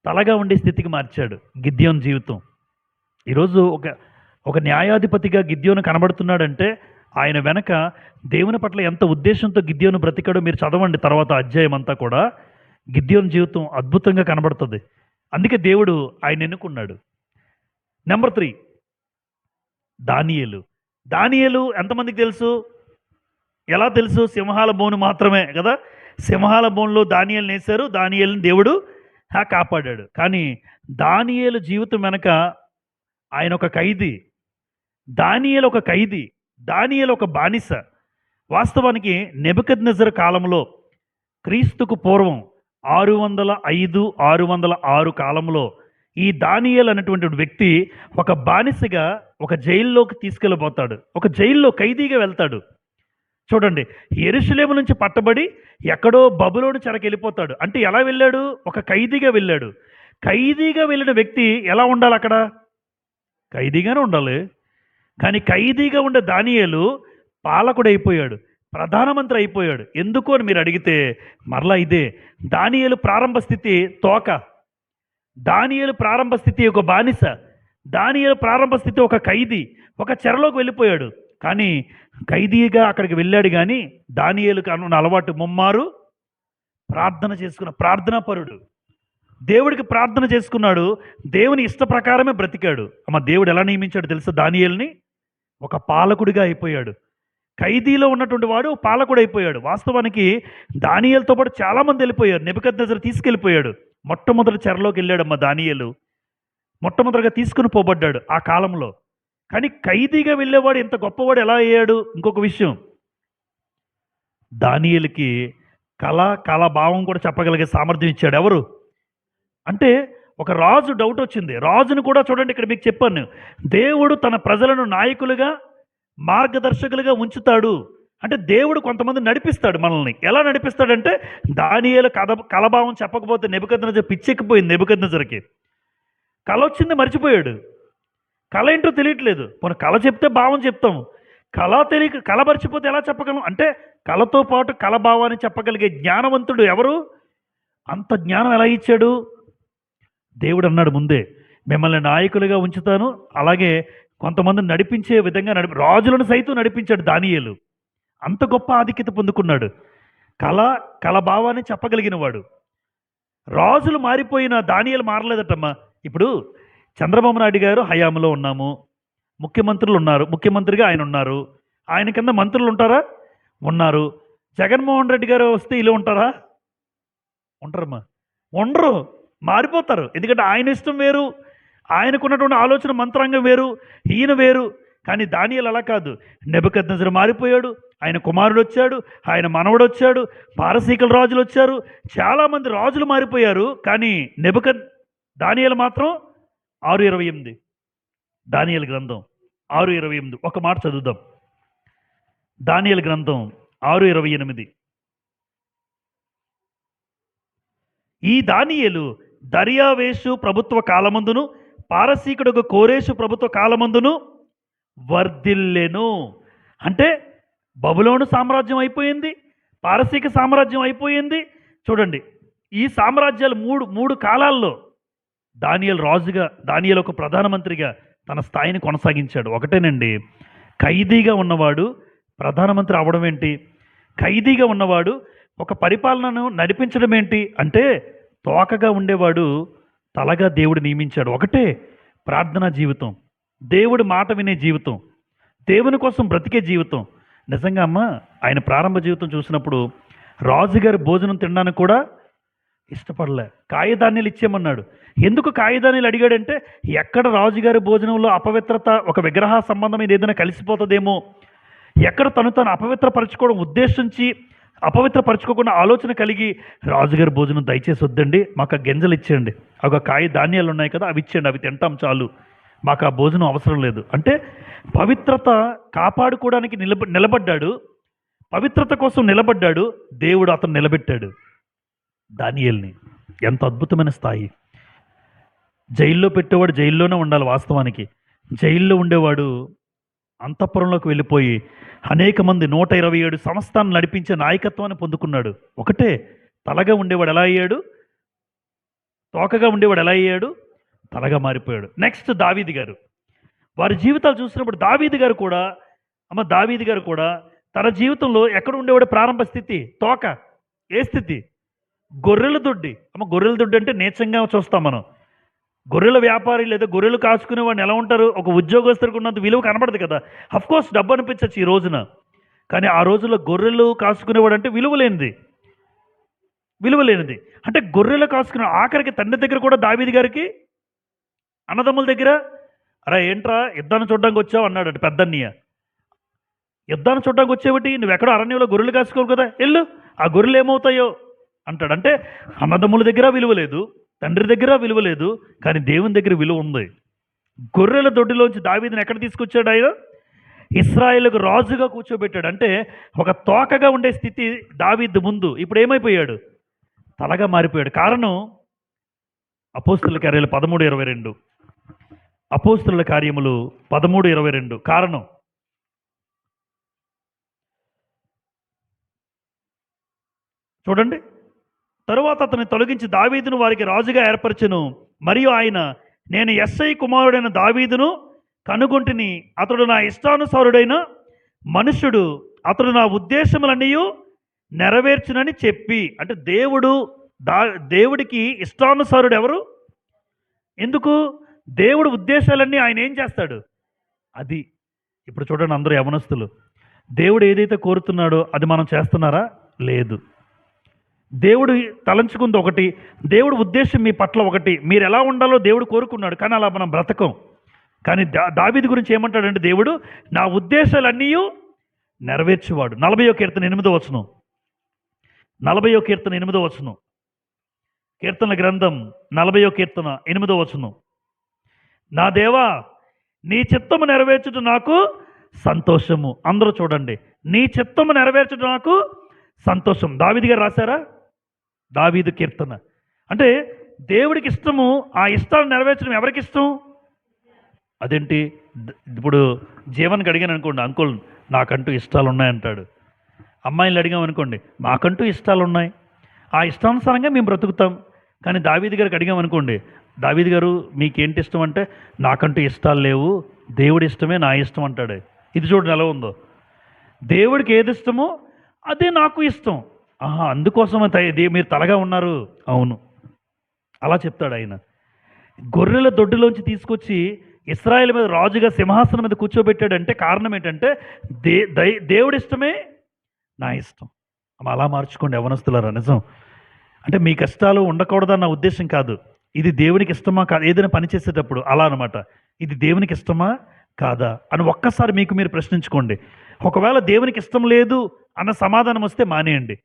తలగా ఉండే స్థితికి మార్చాడు గిద్యోను జీవితం. ఈరోజు ఒక న్యాయాధిపతిగా గిద్యోను కనబడుతున్నాడంటే ఆయన వెనక దేవుని పట్ల ఎంత ఉద్దేశంతో గిద్యోను బ్రతికాడో మీరు చదవండి. తర్వాత అధ్యాయం అంతా కూడా గిద్యోను జీవితం అద్భుతంగా కనబడుతుంది. అందుకే దేవుడు ఆయన ఎన్నుకున్నాడు. నెంబర్ 3, దానియేలు ఎంతమందికి తెలుసు? ఎలా తెలుసు? సింహాల బోను మాత్రమే కదా. సింహాల బోన్లో దానియేలుని వేశారు, దానియేలుని దేవుడు కాపాడాడు. కానీ దానియేలు జీవితం వెనక ఆయన ఒక ఖైదీ, దానియేలు ఒక బానిస. వాస్తవానికి నెబుకద్నెజర్ కాలంలో, క్రీస్తుకు పూర్వం 605-606 కాలంలో ఈ దానియేలు అనేటువంటి వ్యక్తి ఒక బానిసగా ఒక జైల్లోకి తీసుకెళ్ళిపోతాడు. ఒక జైల్లో ఖైదీగా వెళ్తాడు. చూడండి, యెరూషలేము నుంచి పట్టబడి ఎక్కడో బబులోను చెరకు వెళ్ళిపోతాడు. అంటే ఎలా వెళ్ళాడు? ఒక ఖైదీగా వెళ్ళాడు. ఖైదీగా వెళ్ళిన వ్యక్తి ఎలా ఉండాలి? అక్కడ ఖైదీగానే ఉండాలి. కానీ ఖైదీగా ఉండే దానియేలు పాలకుడు అయిపోయాడు, ప్రధానమంత్రి అయిపోయాడు. ఎందుకు అని మీరు అడిగితే మరలా ఇదే. దానియేలు ప్రారంభ స్థితి తోక, దానియేలు ప్రారంభ స్థితి ఒక బానిస, దానియేలు ప్రారంభ స్థితి ఒక ఖైదీ, ఒక చెరలోకి వెళ్ళిపోయాడు. కానీ ఖైదీగా అక్కడికి వెళ్ళాడు. కానీ దానియేలుకు అన్న అలవాటు ముమ్మారు ప్రార్థన చేసుకున్న ప్రార్థనాపరుడు. దేవుడికి ప్రార్థన చేసుకున్నాడు, దేవుని ఇష్ట ప్రకారమే బ్రతికాడు. అమ్మ, దేవుడు ఎలా నియమించాడు తెలుసా? దానియేలుని ఒక పాలకుడిగా అయిపోయాడు. ఖైదీలో ఉన్నటువంటి వాడు పాలకుడు అయిపోయాడు. వాస్తవానికి దానియేలుతో పాటు చాలామంది వెళ్ళిపోయారు. నెబుకద్నెజర్ తీసుకెళ్ళిపోయాడు. మొట్టమొదటి చెరలోకి వెళ్ళాడమ్మ దానియేలు, మొట్టమొదటిగా తీసుకుని పోబడ్డాడు ఆ కాలంలో. కానీ ఖైదీగా వెళ్ళేవాడు ఇంత గొప్పవాడు ఎలా అయ్యాడు? ఇంకొక విషయం, దానియేలుకి కళ భావం కూడా చెప్పగలిగే సామర్థ్యం ఇచ్చాడు. ఎవరు అంటే ఒక రాజు డౌట్ వచ్చింది. రాజును కూడా చూడండి, ఇక్కడ మీకు చెప్పాను, దేవుడు తన ప్రజలను నాయకులుగా మార్గదర్శకులుగా ఉంచుతాడు. అంటే దేవుడు కొంతమంది నడిపిస్తాడు మనల్ని. ఎలా నడిపిస్తాడంటే దానియేలు కలభావం చెప్పకపోతే నెబుకద్నెజర్ పిచ్చెక్కిపోయింది. నెబుకద్నెజర్కి కళ వచ్చింది, మర్చిపోయాడు. కళ ఏంటో తెలియట్లేదు. పోనీ కళ చెప్తే భావం చెప్తాము, కళ మర్చిపోతే ఎలా చెప్పగలం? అంటే కళతో పాటు కళ భావాన్ని చెప్పగలిగే జ్ఞానవంతుడు ఎవరు? అంత జ్ఞానం ఎలా ఇచ్చాడు? దేవుడు అన్నాడు ముందే, మిమ్మల్ని నాయకులుగా ఉంచుతాను, అలాగే కొంతమందిని నడిపించే విధంగా రాజులను సైతం నడిపించాడు దానియేలు. అంత గొప్ప ఆధిక్యత పొందుకున్నాడు. కళ భావాన్ని చెప్పగలిగిన వాడు. రాజులు మారిపోయిన దానియేలు మారలేదటమ్మా. ఇప్పుడు చంద్రబాబు నాయుడు గారు హయాంలో ఉన్నాము, ముఖ్యమంత్రులు ఉన్నారు, ముఖ్యమంత్రిగా ఆయన ఉన్నారు, ఆయన కింద మంత్రులు ఉంటారా? ఉన్నారు. జగన్మోహన్ రెడ్డి గారు వస్తే ఇలా ఉంటారా? ఉంటారమ్మా? ఉండరు, మారిపోతారు. ఎందుకంటే ఆయన ఇష్టం వేరు, ఆయనకున్నటువంటి ఆలోచన మంత్రాంగం వేరు, ఈయన వేరు. కానీ దానియేలు అలా కాదు. నెబుకద్నెజర్ మారిపోయాడు, ఆయన కుమారుడు వచ్చాడు, ఆయన మనవడు వచ్చాడు, పారసీకుల రాజులు వచ్చారు, చాలామంది రాజులు మారిపోయారు. కానీ దానియేలు మాత్రం 6:28, దానియేలు గ్రంథం 6:28 ఒక మాట చదువుదాం. దానియేలు గ్రంథం 6:28. ఈ దానియేలు దర్యావేషు ప్రభుత్వ కాలమందును పారసీకుడు కోరేషు ప్రభుత్వ కాలమందును వర్ధిల్లెను. అంటే బబులోను సామ్రాజ్యం అయిపోయింది, పారసీక సామ్రాజ్యం అయిపోయింది. చూడండి, ఈ సామ్రాజ్యాలు మూడు కాలాల్లో దానియేలు రాజుగా, దానియేలు ఒక ప్రధానమంత్రిగా తన స్థాయిని కొనసాగించాడు. ఒకటేనండి, ఖైదీగా ఉన్నవాడు ప్రధానమంత్రి అవడం ఏంటి? ఖైదీగా ఉన్నవాడు ఒక పరిపాలనను నడిపించడం ఏంటి అంటే, తోకగా ఉండేవాడు తలగా దేవుడు నియమించాడు. ఒకటే ప్రార్థనా జీవితం, దేవుడి మాట వినే జీవితం, దేవుని కోసం బ్రతికే జీవితం. నిజంగా అమ్మ, ఆయన ప్రారంభ జీవితం చూసినప్పుడు రాజుగారి భోజనం తినడానికి కూడా ఇష్టపడలే. కాయధాన్యాలు ఇచ్చేయమన్నాడు. ఎందుకు కాయధాన్యాలు అడిగాడంటే, ఎక్కడ రాజుగారి భోజనంలో అపవిత్రత, ఒక విగ్రహ సంబంధం మీద ఏదైనా కలిసిపోతుందేమో, ఎక్కడ తను అపవిత్రపరచుకోవడం ఉద్దేశించి అపవిత్రపరచుకోకుండా ఆలోచన కలిగి, రాజుగారి భోజనం దయచేసి వద్దండి, మాకు ఆ గింజలు ఇచ్చేయండి, ఒక కాయ ధాన్యాలు ఉన్నాయి కదా అవి ఇచ్చేయండి, అవి తింటాం చాలు, మాకు ఆ భోజనం అవసరం లేదు అంటే పవిత్రత కాపాడుకోవడానికి నిలబడ్డాడు. పవిత్రత కోసం నిలబడ్డాడు. దేవుడు అతను నిలబెట్టాడు దానియేలుని. ఎంత అద్భుతమైన స్థాయి! జైల్లో పెట్టేవాడు జైల్లోనే ఉండాలి. వాస్తవానికి జైల్లో ఉండేవాడు అంతఃపురంలోకి వెళ్ళిపోయి అనేక మంది 127 సంస్థానం నడిపించే నాయకత్వాన్ని పొందుకున్నాడు. ఒకటే, తలగా ఉండేవాడు ఎలా అయ్యాడు? తోకగా ఉండేవాడు ఎలా అయ్యాడు? తలగా మారిపోయాడు. నెక్స్ట్ దావీదు గారు. వారి జీవితాలు చూసినప్పుడు దావీదు గారు కూడా తన జీవితంలో ఎక్కడ ఉండేవాడు? ప్రారంభ స్థితి తోక. ఏ స్థితి? గొర్రెల దొడ్డి. గొర్రెల దొడ్డి అంటే నీచంగా చూస్తాం మనం. గొర్రెల వ్యాపారి లేదా గొర్రెలు కాచుకునే వాడిని ఎలా ఉంటారు? ఒక ఉద్యోగస్తులకు ఉన్నంత విలువ కనబడదు కదా. అఫ్కోర్స్ డబ్బు అనిపించచ్చు ఈ రోజున, కానీ ఆ రోజుల్లో గొర్రెలు కాచుకునేవాడు అంటే విలువ లేనిది. అంటే గొర్రెలు కాసుకునే, ఆఖరికి తండ్రి దగ్గర కూడా దావీదు గారికి అన్నదమ్ముల దగ్గర, అరే ఏంట్రా యుద్ధాన్ని చూడడానికి వచ్చావు అన్నాడు పెద్దన్నయ్య. యుద్ధాన్ని చూడడానికి వచ్చేవిటి, నువ్వు ఎక్కడో అరణ్యంలో గొర్రెలు కాసుకోవు కదా, వెళ్ళు, ఆ గొర్రెలు ఏమవుతాయో అంటాడు. అంటే అన్నదమ్ముల దగ్గర విలువ లేదు, తండ్రి దగ్గర విలువ లేదు, కానీ దేవుని దగ్గర విలువ ఉంది. గొర్రెల దొడ్డిలోంచి దావీదుని ఎక్కడ తీసుకొచ్చాడు? ఆయన ఇశ్రాయేలుకు రాజుగా కూర్చోబెట్టాడు. అంటే ఒక తోకగా ఉండే స్థితి దావీదు ముందు, ఇప్పుడు ఏమైపోయాడు? తలగా మారిపోయాడు. కారణం అపోస్తుల కార్యాలు 13:22. అపోస్తుల కార్యములు 13:22. కారణం చూడండి. తరువాత అతన్ని తొలగించి దావీదును వారికి రాజుగా ఏర్పరచెను. మరియు ఆయన, నేను యెస్సై కుమారుడైన దావీదును కనుగొంటిని, అతడు నా ఇష్టానుసారుడైన మనుష్యుడు, అతడు నా ఉద్దేశములన్నీ నెరవేర్చునని చెప్పి. అంటే దేవుడికి ఇష్టానుసారుడు ఎవరు? ఎందుకు? దేవుడు ఉద్దేశాలన్నీ ఆయన ఏం చేస్తాడు? అది ఇప్పుడు చూడండి, అందరూ యవనస్తులు, దేవుడు ఏదైతే కోరుతున్నాడో అది మనం చేస్తున్నారా? లేదు. దేవుడు తలంచుకుంది ఒకటి, దేవుడు ఉద్దేశం మీ పట్ల ఒకటి, మీరు ఎలా ఉండాలో దేవుడు కోరుకున్నాడు, కానీ అలా మనం బ్రతకం. కానీ దావీదు గురించి ఏమంటాడంటే దేవుడు, నా ఉద్దేశాలన్నీ నెరవేర్చేవాడు. 41 కీర్తన 8వ వచనం. 40వ కీర్తన 8వ వచనం. కీర్తన గ్రంథం 40వ కీర్తన 8వ వచనం. నా దేవా, నీ చిత్తము నెరవేర్చుట నాకు సంతోషము. అందరూ చూడండి, నీ చిత్తము నెరవేర్చుట నాకు సంతోషం. దావీదు గారు రాశారా? దావీదు కీర్తన. అంటే దేవుడికి ఇష్టము, ఆ ఇష్టాలు నెరవేర్చడం ఎవరికి ఇష్టం? అదేంటి, ఇప్పుడు జీవన్కి అడిగాను అనుకోండి, అంకుల్ నాకంటూ ఇష్టాలు ఉన్నాయంటాడు. అమ్మాయిలు అడిగామనుకోండి, మాకంటూ ఇష్టాలు ఉన్నాయి, ఆ ఇష్టానుసారంగా మేము బ్రతుకుతాం. కానీ దావీదు గారికి అడిగామనుకోండి, దావీదు గారు మీకేంటి ఇష్టం అంటే, నాకంటూ ఇష్టాలు లేవు, దేవుడి ఇష్టమే నా ఇష్టం అంటాడు. ఇది చూడండి ఎలా ఉందో. దేవుడికి ఏది ఇష్టమో అదే నాకు ఇష్టం. ఆహా, అందుకోసమే మీరు తలగా ఉన్నారు. అవును, అలా చెప్తాడు ఆయన. గొర్రెల దొడ్డులోంచి తీసుకొచ్చి ఇశ్రాయేలు మీద రాజుగా సింహాసనం మీద కూర్చోబెట్టాడంటే కారణం ఏంటంటే దేవుడి ఇష్టమే నా ఇష్టం. అలా మార్చుకోండి యవనస్తులారా. నిజం అంటే మీ కష్టాలు ఉండకూడదన్న ఉద్దేశం కాదు. ఇది దేవునికి ఇష్టమా కాదు, ఏదైనా పని చేసేటప్పుడు అలా అనమాట. ఇది దేవునికి ఇష్టమా కాదా అని ఒక్కసారి మీకు మీరు ప్రశ్నించుకోండి. ఒకవేళ దేవునికి ఇష్టం లేదు అన్న సమాధానం వస్తే మానేయండి.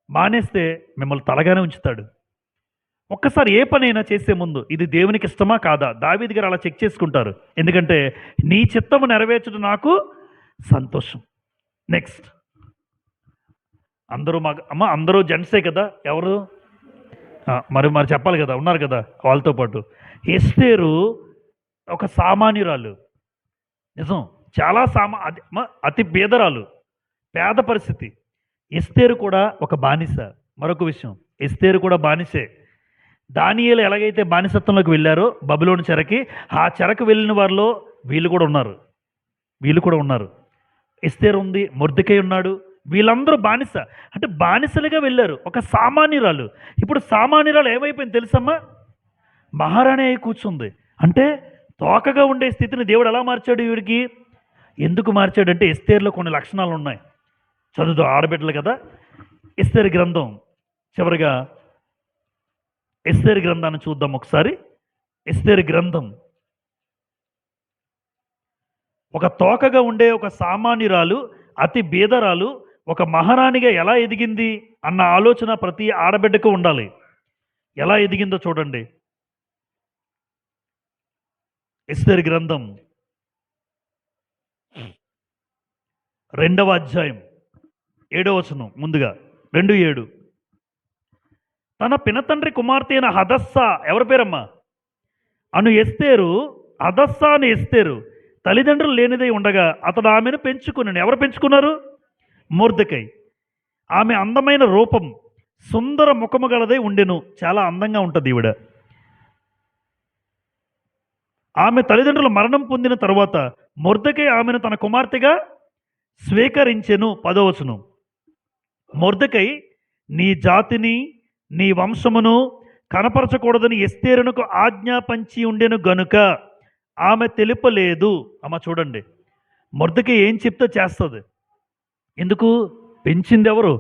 మానేస్తే మిమ్మల్ని తలగానే ఉంచుతాడు. ఒక్కసారి ఏ పనైనా చేసే ముందు ఇది దేవునికి ఇష్టమా కాదా, దావీదు గారు అలా చెక్ చేసుకుంటారు. ఎందుకంటే నీ చిత్తము నెరవేర్చడం నాకు సంతోషం. నెక్స్ట్, అందరూ అందరూ జెంట్సే కదా, ఎవరు మరి చెప్పాలి కదా, ఉన్నారు కదా వాళ్ళతో పాటు. ఎస్తేరు ఒక సామాన్యురాలు. నిజం, చాలా అతి పేదరాలు, పేద పరిస్థితి. ఎస్తేరు కూడా ఒక బానిస. మరొక విషయం, ఎస్తేరు కూడా బానిసే. దానియేలు ఎలాగైతే బానిసత్వంలోకి వెళ్ళారో బబులోని చెరకి, ఆ చెరకు వెళ్ళిన వారిలో వీళ్ళు కూడా ఉన్నారు. ఎస్తేరు ఉంది, మొర్దెకై ఉన్నాడు. వీళ్ళందరూ బానిస. అంటే బానిసలుగా వెళ్ళారు. ఒక సామాన్యురాలు. ఇప్పుడు సామాన్యురాలు ఏమైపోయింది తెలుసమ్మా? మహారాణి అయి కూర్చుంది. అంటే తోకగా ఉండే స్థితిని దేవుడు ఎలా మార్చాడు వీడికి? ఎందుకు మార్చాడంటే ఎస్తేరులో కొన్ని లక్షణాలు ఉన్నాయి. చదువుతో ఆడబిడ్డలు కదా. ఎస్తేరు గ్రంథం, చివరిగా ఎస్తేరు గ్రంథాన్ని చూద్దాం ఒకసారి. ఎస్తేరు గ్రంథం, ఒక తోకగా ఉండే ఒక సామాన్యురాలు, అతి బీదరాలు ఒక మహారాణిగా ఎలా ఎదిగింది అన్న ఆలోచన ప్రతి ఆడబిడ్డకు ఉండాలి. ఎలా ఎదిగిందో చూడండి. ఎస్తేరు గ్రంథం 2వ అధ్యాయం 7వ వచనం. ముందుగా 2:7. తన పినతండ్రి కుమార్తె అయిన హదస్సా, ఎవరి పేరమ్మా? అను ఎస్తేరు, హదస్సా అని ఎస్తేరు తల్లిదండ్రులు లేనిదై ఉండగా అతడు ఆమెను పెంచుకున్నాను. ఎవరు పెంచుకున్నారు? మొర్దెకై. ఆమె అందమైన రూపం, సుందర ముఖము గలదై ఉండెను. చాలా అందంగా ఉంటుంది ఈవిడ. ఆమె తల్లిదండ్రులు మరణం పొందిన తరువాత మొర్దెకై ఆమెను తన కుమార్తెగా స్వీకరించెను. 10వ వచనం. మొర్దెకై నీ జాతిని నీ వంశమును కనపరచకూడదని ఎస్తేరునకు ఆజ్ఞాపించి ఉండెను గనుక ఆమె తెలుపలేదు. అమ్మ చూడండి, మొర్దెకై ఏం చెప్తే చేస్తుంది. ఎందుకు? పెంచింది ఎవరు?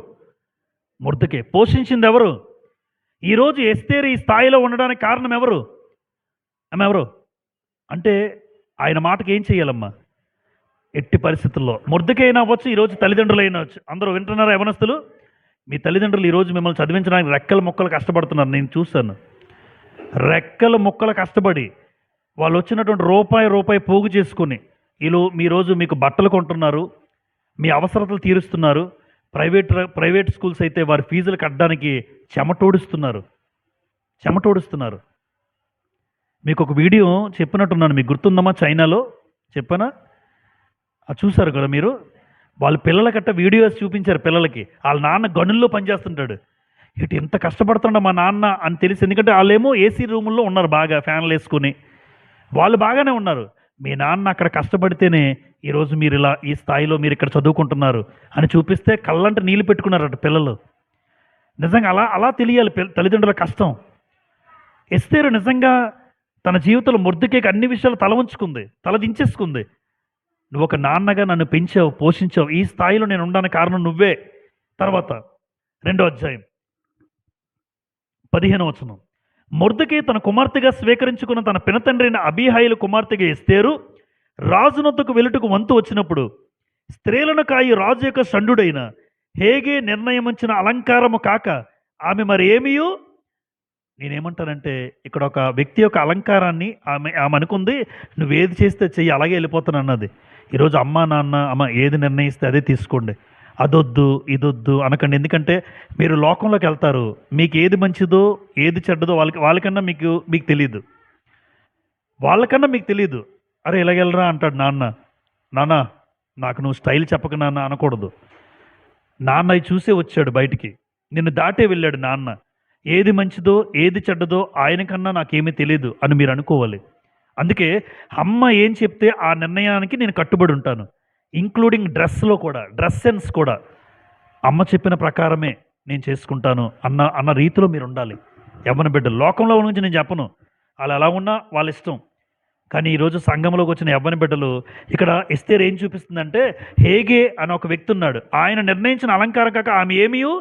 మొర్దెకై. పోషించింది ఎవరు? ఈరోజు ఎస్తేరు ఈ స్థాయిలో ఉండడానికి కారణం ఎవరు? ఆమె ఎవరు అంటే ఆయన మాటకి ఏం చేయాలమ్మా? ఎట్టి పరిస్థితుల్లో మొర్దెకై అయినా అవ్వచ్చు, ఈరోజు తల్లిదండ్రులు అయినా వచ్చు. అందరూ వింటున్నారా యవనస్తులు? మీ తల్లిదండ్రులు ఈరోజు మిమ్మల్ని చదివించడానికి రెక్కల ముక్కలు కష్టపడుతున్నారు. నేను చూశాను. రెక్కల ముక్కలు కష్టపడి వాళ్ళు వచ్చినటువంటి రూపాయి పోగు చేసుకుని ఈరోజు మీకు బట్టలు కొంటున్నారు, మీ అవసరతలు తీరుస్తున్నారు. ప్రైవేట్ స్కూల్స్ అయితే వారి ఫీజులు కట్టడానికి చెమటోడుస్తున్నారు. మీకు ఒక వీడియో చెప్పినట్టున్నాను, మీకు గుర్తుందమ్మా? చైనాలో చెప్పానా? చూశారు కదా మీరు. వాళ్ళ పిల్లలకట్ట వీడియోస్ చూపించారు. పిల్లలకి వాళ్ళ నాన్న గనుల్లో పనిచేస్తుంటాడు. ఇటు ఎంత కష్టపడుతుండ మా నాన్న అని తెలిసి, ఎందుకంటే వాళ్ళేమో ఏసీ రూముల్లో ఉన్నారు, బాగా ఫ్యాన్లు వేసుకుని వాళ్ళు బాగానే ఉన్నారు. మీ నాన్న అక్కడ కష్టపడితేనే ఈరోజు మీరు ఇలా ఈ స్థాయిలో మీరు ఇక్కడ చదువుకుంటున్నారు అని చూపిస్తే కళ్ళంట నీళ్ళు పెట్టుకున్నారట పిల్లలు. నిజంగా అలా తెలియాలి తల్లిదండ్రుల కష్టం. ఎస్తేరు నిజంగా తన జీవితంలో మొర్దెకైకి అన్ని విషయాలు తల దించేసుకుంది. నువ్వు ఒక నాన్నగా నన్ను పెంచావు, పోషించావు, ఈ స్థాయిలో నేను ఉండడానికి కారణం నువ్వే. తర్వాత 2వ అధ్యాయం 15వ వచనం. మొర్దెకై తన కుమార్తెగా స్వీకరించుకున్న తన పినతండ్రి అయిన అబీహాయిలు కుమార్తెగా ఎస్తేరు రాజునొద్దకు వెలుటకు వంతు వచ్చినప్పుడు స్త్రీలను కాయి రాజు యొక్క షండుడైన హేగే నిర్ణయముంచిన అలంకారము కాక ఆమె మరి ఏమియు నేనేమంటానంటే ఇక్కడ ఒక వ్యక్తి యొక్క అలంకారాన్ని ఆమె అనుకుంది, నువ్వేది చేస్తే చెయ్యి అలాగే వెళ్ళిపోతాను అన్నది. ఈరోజు అమ్మ నాన్న అమ్మ ఏది నిర్ణయిస్తే అదే తీసుకోండి, అదొద్దు ఇదొద్దు అనకండి. ఎందుకంటే మీరు లోకంలోకి వెళ్తారు, మీకు ఏది మంచిదో ఏది చెడ్డదో వాళ్ళకన్నా మీకు తెలియదు. వాళ్ళకన్నా మీకు తెలియదు. అరే ఇలాగెళ్ళరా అంటాడు నాన్న. నాన్న నాకు నువ్వు స్టైల్ చెప్పక నాన్న అనకూడదు. నాన్న అవి చూసే వచ్చాడు బయటికి, నిన్ను దాటే వెళ్ళాడు నాన్న. ఏది మంచిదో ఏది చెడ్డదో ఆయనకన్నా నాకేమీ తెలియదు అని మీరు అనుకోవాలి. అందుకే అమ్మ ఏం చెప్తే ఆ నిర్ణయానికి నేను కట్టుబడి ఉంటాను. ఇంక్లూడింగ్ డ్రెస్లో కూడా, డ్రెస్ సెన్స్ కూడా అమ్మ చెప్పిన ప్రకారమే నేను చేసుకుంటాను అన్న రీతిలో మీరు ఉండాలి. యవ్వన బిడ్డలు లోకంలో నుంచి నేను చెప్పను, వాళ్ళు ఎలా ఉన్నా వాళ్ళ ఇష్టం. కానీ ఈరోజు సంఘంలోకి వచ్చిన యవ్వన బిడ్డలు ఇక్కడ ఎస్తేర్ ఏం చూపిస్తుందంటే, హేగే అని ఒక వ్యక్తి ఉన్నాడు, ఆయన నిర్ణయించిన అలంకారం కాక ఆమె ఏమీయు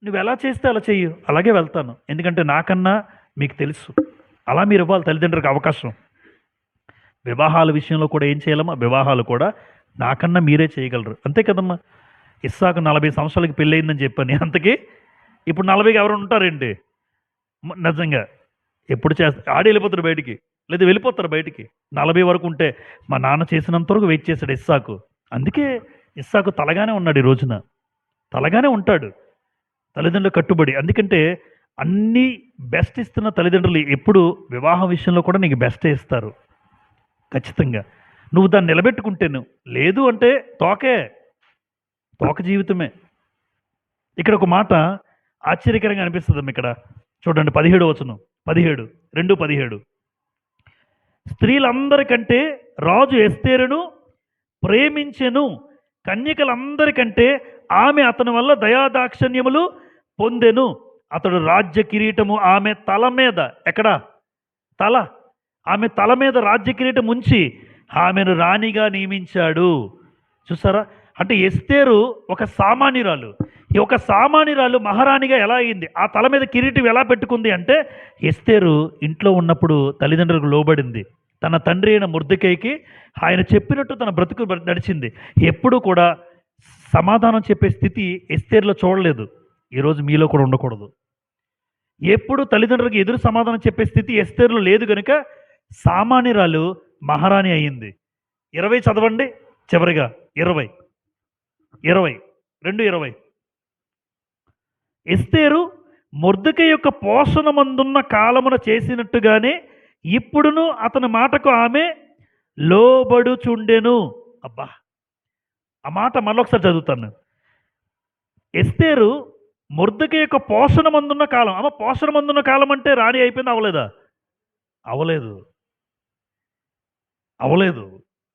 నువ్వు ఎలా చేస్తే అలా చెయ్యు, అలాగే వెళ్తాను, ఎందుకంటే నాకన్నా మీకు తెలుసు. అలా మీరు ఇవ్వాలి తల్లిదండ్రులకు అవకాశం. వివాహాల విషయంలో కూడా ఏం చేయాలమ్మా, వివాహాలు కూడా నాకన్నా మీరే చేయగలరు, అంతే కదమ్మా. ఇస్సాకు 40 సంవత్సరాలకి పెళ్ళయిందని చెప్పని, అంతకీ ఇప్పుడు 40కి ఎవరు ఉంటారేంటి? నిజంగా ఎప్పుడు ఆడి వెళ్ళిపోతారు బయటికి, లేదా వెళ్ళిపోతారు బయటికి. 40 వరకు ఉంటే మా నాన్న చేసినంత వరకు వెయిట్ చేశాడు ఇస్సాకు. అందుకే ఇస్సాకు తలగానే ఉన్నాడు, ఈ రోజున తలగానే ఉంటాడు, తల్లిదండ్రులు కట్టుబడి. ఎందుకంటే అన్నీ బెస్ట్ ఇస్తున్న తల్లిదండ్రులు ఎప్పుడు వివాహం విషయంలో కూడా నీకు బెస్టే ఇస్తారు ఖచ్చితంగా. నువ్వు దాన్ని నిలబెట్టుకుంటేను, లేదు అంటే తోక జీవితమే. ఇక్కడ ఒక మాట ఆశ్చర్యకరంగా అనిపిస్తుంది. ఇక్కడ చూడండి 17వ వచనం, 2:17. స్త్రీలందరికంటే రాజు ఎస్తేరును ప్రేమించెను, కన్యకలందరికంటే ఆమె అతని వల్ల దయాదాక్షణ్యములు పొందెను. అతడు రాజ్య కిరీటము ఆమె తల మీద, ఆమె తల మీద రాజ్య కిరీటం ఉంచి ఆమెను రాణిగా నియమించాడు. చూసారా? అంటే ఎస్తేరు ఒక సామాన్యురాలు. ఈ ఒక సామాన్యురాలు మహారాణిగా ఎలా అయింది? ఆ తల మీద కిరీటం ఎలా పెట్టుకుంది అంటే, ఎస్తేరు ఇంట్లో ఉన్నప్పుడు తల్లిదండ్రులకు లోబడింది. తన తండ్రి అయిన మొర్దెకైకి ఆయన చెప్పినట్టు తన బ్రతుకు నడిచింది. ఎప్పుడూ కూడా సమాధానం చెప్పే స్థితి ఎస్తేరులో చూడలేదు. ఈరోజు మీలో కూడా ఉండకూడదు. ఎప్పుడు తల్లిదండ్రులకు ఎదురు సమాధానం చెప్పే స్థితి ఎస్తేరులో లేదు కనుక సామాన్యురాలు మహారాణి అయ్యింది. 20 చదవండి చివరిగా, 2:20. ఎస్తేరు మొర్దెకై యొక్క పోషణ మందున్న కాలమున చేసినట్టుగానే ఇప్పుడును అతని మాటకు ఆమె లోబడుచుండెను. అబ్బా, ఆ మాట మళ్ళొకసారి చదువుతాను. ఎస్తేరు మొర్దెకై యొక్క పోషణ మందున్న కాలం. పోషణ మందున్న కాలం అంటే రాణి అయిపోయింది, అవలేదు.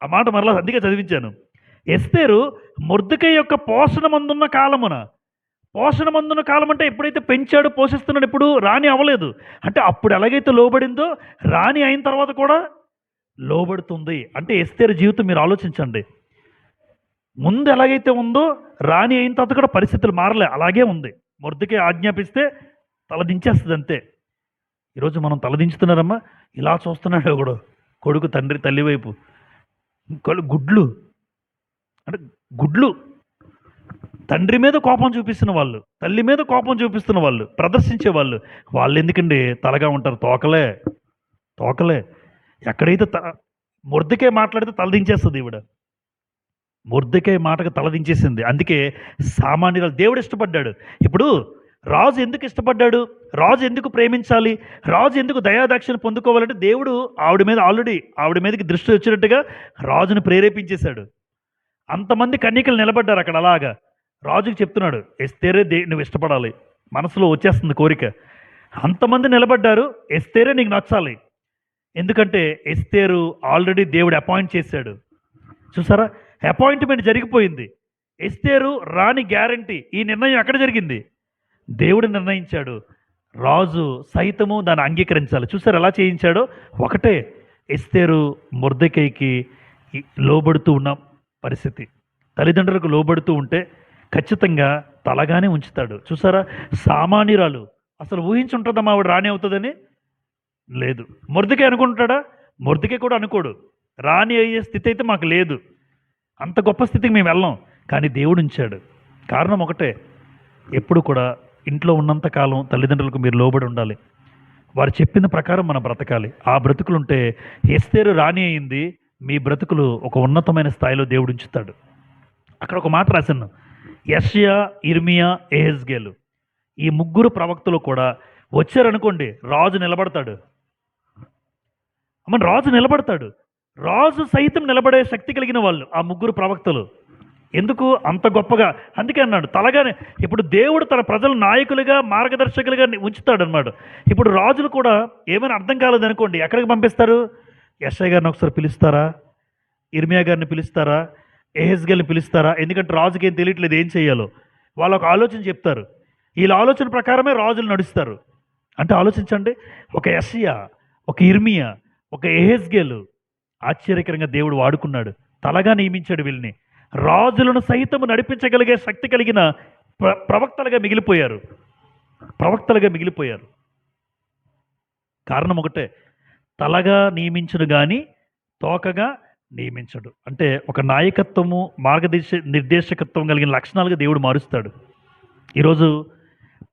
ఆ మాట మరలా అందుకే చదివించాను. ఎస్తేరు మొర్దెకై యొక్క పోషణ మందున్న కాలం అంటే ఎప్పుడైతే పెంచాడు పోషిస్తున్నాడు, ఇప్పుడు రాణి అవ్వలేదు. అంటే అప్పుడు ఎలాగైతే లోబడిందో రాణి అయిన తర్వాత కూడా లోబడుతుంది. అంటే ఎస్తేరు జీవితం మీరు ఆలోచించండి. ముందు ఎలాగైతే ఉందో రాణి అయిన తర్వాత కూడా పరిస్థితులు మారలే, అలాగే ఉంది. మొర్దెకై ఆజ్ఞాపిస్తే తలదించేస్తుంది అంతే. ఈరోజు మనం తలదించుతున్నారమ్మా. ఇలా చూస్తున్నాడు ఒకడు, కొడుకు తల్లి వైపు గుడ్లు తండ్రి మీద కోపం చూపిస్తున్న వాళ్ళు, తల్లి మీద కోపం చూపిస్తున్న వాళ్ళు, ప్రదర్శించే వాళ్ళు ఎందుకండి తలగా ఉంటారు? తోకలే. ఎక్కడైతే మొర్దెకై మాట్లాడితే తలదించేస్తుంది ఈవిడ. మొర్దెకై మాటకు తలదించేసింది. అందుకే సామాన్యురాలు దేవుడు ఇష్టపడ్డాడు. ఇప్పుడు రాజు ఎందుకు ఇష్టపడ్డాడు? రాజు ఎందుకు ప్రేమించాలి? రాజు ఎందుకు దయాదాక్షిణ పొందుకోవాలంటే దేవుడు ఆవిడ మీదకి దృష్టి వచ్చినట్టుగా రాజును ప్రేరేపించేశాడు. అంతమంది కన్యకలు నిలబడ్డారు అక్కడ. అలాగా రాజుకి చెప్తున్నాడు, ఎస్తేరే నువ్వు ఇష్టపడాలి, మనసులో వచ్చేస్తుంది కోరిక. అంతమంది నిలబడ్డారు, ఎస్తేరే నీకు నచ్చాలి. ఎందుకంటే ఎస్తేరు ఆల్రెడీ దేవుడు అపాయింట్ చేశాడు. చూసారా? అపాయింట్మెంట్ జరిగిపోయింది. ఎస్తేరు రాణి గ్యారంటీ. ఈ నిర్ణయం ఎక్కడ జరిగింది? దేవుడు నిర్ణయించాడు. రాజు సైతము దాన్ని అంగీకరించాలి. చూసారు ఎలా చేయించాడో? ఒకటే, ఎస్తేరు మొర్దెకైకి లోబడుతూ ఉన్న పరిస్థితి. తల్లిదండ్రులకు లోబడుతూ ఉంటే ఖచ్చితంగా తలగానే ఉంచుతాడు. చూసారా? సామాన్యురాలు అసలు ఊహించుంటుందమ్మా ఆవిడ రాణి అవుతుందని? లేదు. మొర్దెకై అనుకుంటాడా? మొర్దెకై కూడా అనుకోడు. రాణి అయ్యే స్థితి అయితే మాకు లేదు, అంత గొప్ప స్థితికి మేము వెళ్ళాం. కానీ దేవుడు ఉంచాడు. కారణం ఒకటే, ఎప్పుడు కూడా ఇంట్లో ఉన్నంత కాలం తల్లిదండ్రులకు మీరు లోబడి ఉండాలి. వారు చెప్పిన ప్రకారం మనం బ్రతకాలి. ఆ బ్రతుకులుంటే ఎస్తేరు రాణి అయింది. మీ బ్రతుకులు ఒక ఉన్నతమైన స్థాయిలో దేవుడు ఉంచుతాడు. అక్కడ ఒక మాట రాశాను. యెషయా, ఇర్మియా, యెహెజ్కేలు ఈ ముగ్గురు ప్రవక్తలు కూడా వచ్చారనుకోండి, రాజు నిలబడతాడు. రాజు నిలబడతాడు. రాజు సైతం నిలబడే శక్తి కలిగిన వాళ్ళు ఆ ముగ్గురు ప్రవక్తలు. ఎందుకు అంత గొప్పగా? అందుకే అన్నాడు తలగానే. ఇప్పుడు దేవుడు తన ప్రజల నాయకులుగా, మార్గదర్శకులుగా ఉంచుతాడనమాట. ఇప్పుడు రాజులు కూడా ఏమైనా అర్థం కాలేదనుకోండి, ఎక్కడికి పంపిస్తారు? యెషయా గారిని ఒకసారి పిలుస్తారా? ఇర్మియా గారిని పిలుస్తారా? యెహెజ్కేలుని పిలుస్తారా? ఎందుకంటే రాజుకి ఏం తెలియట్లేదు ఏం చేయాలో. వాళ్ళు ఒక ఆలోచన చెప్తారు. వీళ్ళ ఆలోచన ప్రకారమే రాజులు నడుస్తారు. అంటే ఆలోచించండి, ఒక యెషయా, ఒక ఇర్మియా, ఒక యెహెజ్కేలు ఆశ్చర్యకరంగా దేవుడు వాడుకున్నాడు. తలగా నియమించాడు వీళ్ళని. రాజులను సైతం నడిపించగలిగే శక్తి కలిగిన ప్రవక్తలుగా మిగిలిపోయారు. ప్రవక్తలుగా మిగిలిపోయారు. కారణం ఒకటే, తలగా నియమించడు కానీ తోకగా నియమించడు. అంటే ఒక నాయకత్వము, నిర్దేశకత్వం కలిగిన లక్షణాలుగా దేవుడు మారుస్తాడు. ఈరోజు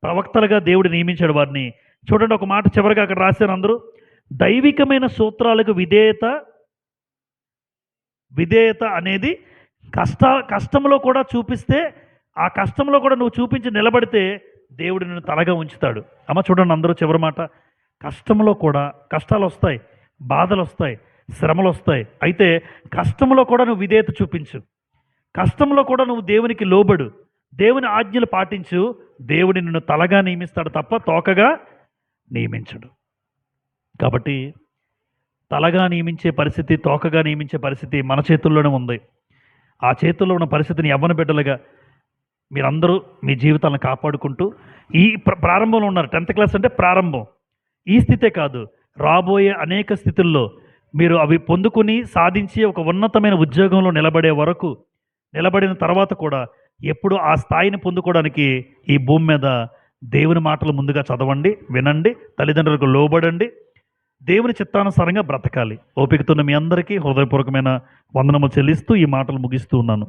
ప్రవక్తలుగా దేవుడు నియమించాడు వారిని. చూడండి, ఒక మాట చివరిగా అక్కడ రాశారు అందరూ. దైవికమైన సూత్రాలకు విధేయత అనేది కష్టంలో కూడా చూపిస్తే, ఆ కష్టంలో కూడా నువ్వు చూపించి నిలబడితే దేవుడు నిన్ను తలగా ఉంచుతాడు. చూడండి అందరూ చివరి మాట. కష్టంలో కూడా కష్టాలు వస్తాయి, బాధలు వస్తాయి, శ్రమలు వస్తాయి. అయితే కష్టంలో కూడా నువ్వు విధేయత చూపించు. కష్టంలో కూడా నువ్వు దేవునికి లోబడు, దేవుని ఆజ్ఞలు పాటించు. దేవుడు నిన్ను తలగా నియమిస్తాడు తప్ప తోకగా నియమించడు. కాబట్టి తలగా నియమించే పరిస్థితి, తోకగా నియమించే పరిస్థితి మన చేతుల్లోనే ఉంది. ఆ చేతుల్లో ఉన్న పరిస్థితిని యవ్వన బిడ్డలుగా మీరందరూ మీ జీవితాలను కాపాడుకుంటూ ఈ ప్రారంభంలో ఉన్నారు. 10th క్లాస్ అంటే ప్రారంభం. ఈ స్థితే కాదు, రాబోయే అనేక స్థితుల్లో మీరు అవి పొందుకుని సాధించి ఒక ఉన్నతమైన ఉద్యోగంలో నిలబడిన తర్వాత కూడా ఎప్పుడు ఆ స్థాయిని పొందుకోవడానికి ఈ భూమి మీద దేవుని మాటలు ముందుగా చదవండి, వినండి, తల్లిదండ్రులకు లోబడండి, దేవుని చిత్తానుసారంగా బ్రతకాలి. ఓపికతో మీ అందరికీ హృదయపూర్వకమైన వందనము చెల్లిస్తూ ఈ మాటలు ముగిస్తూ ఉన్నాను.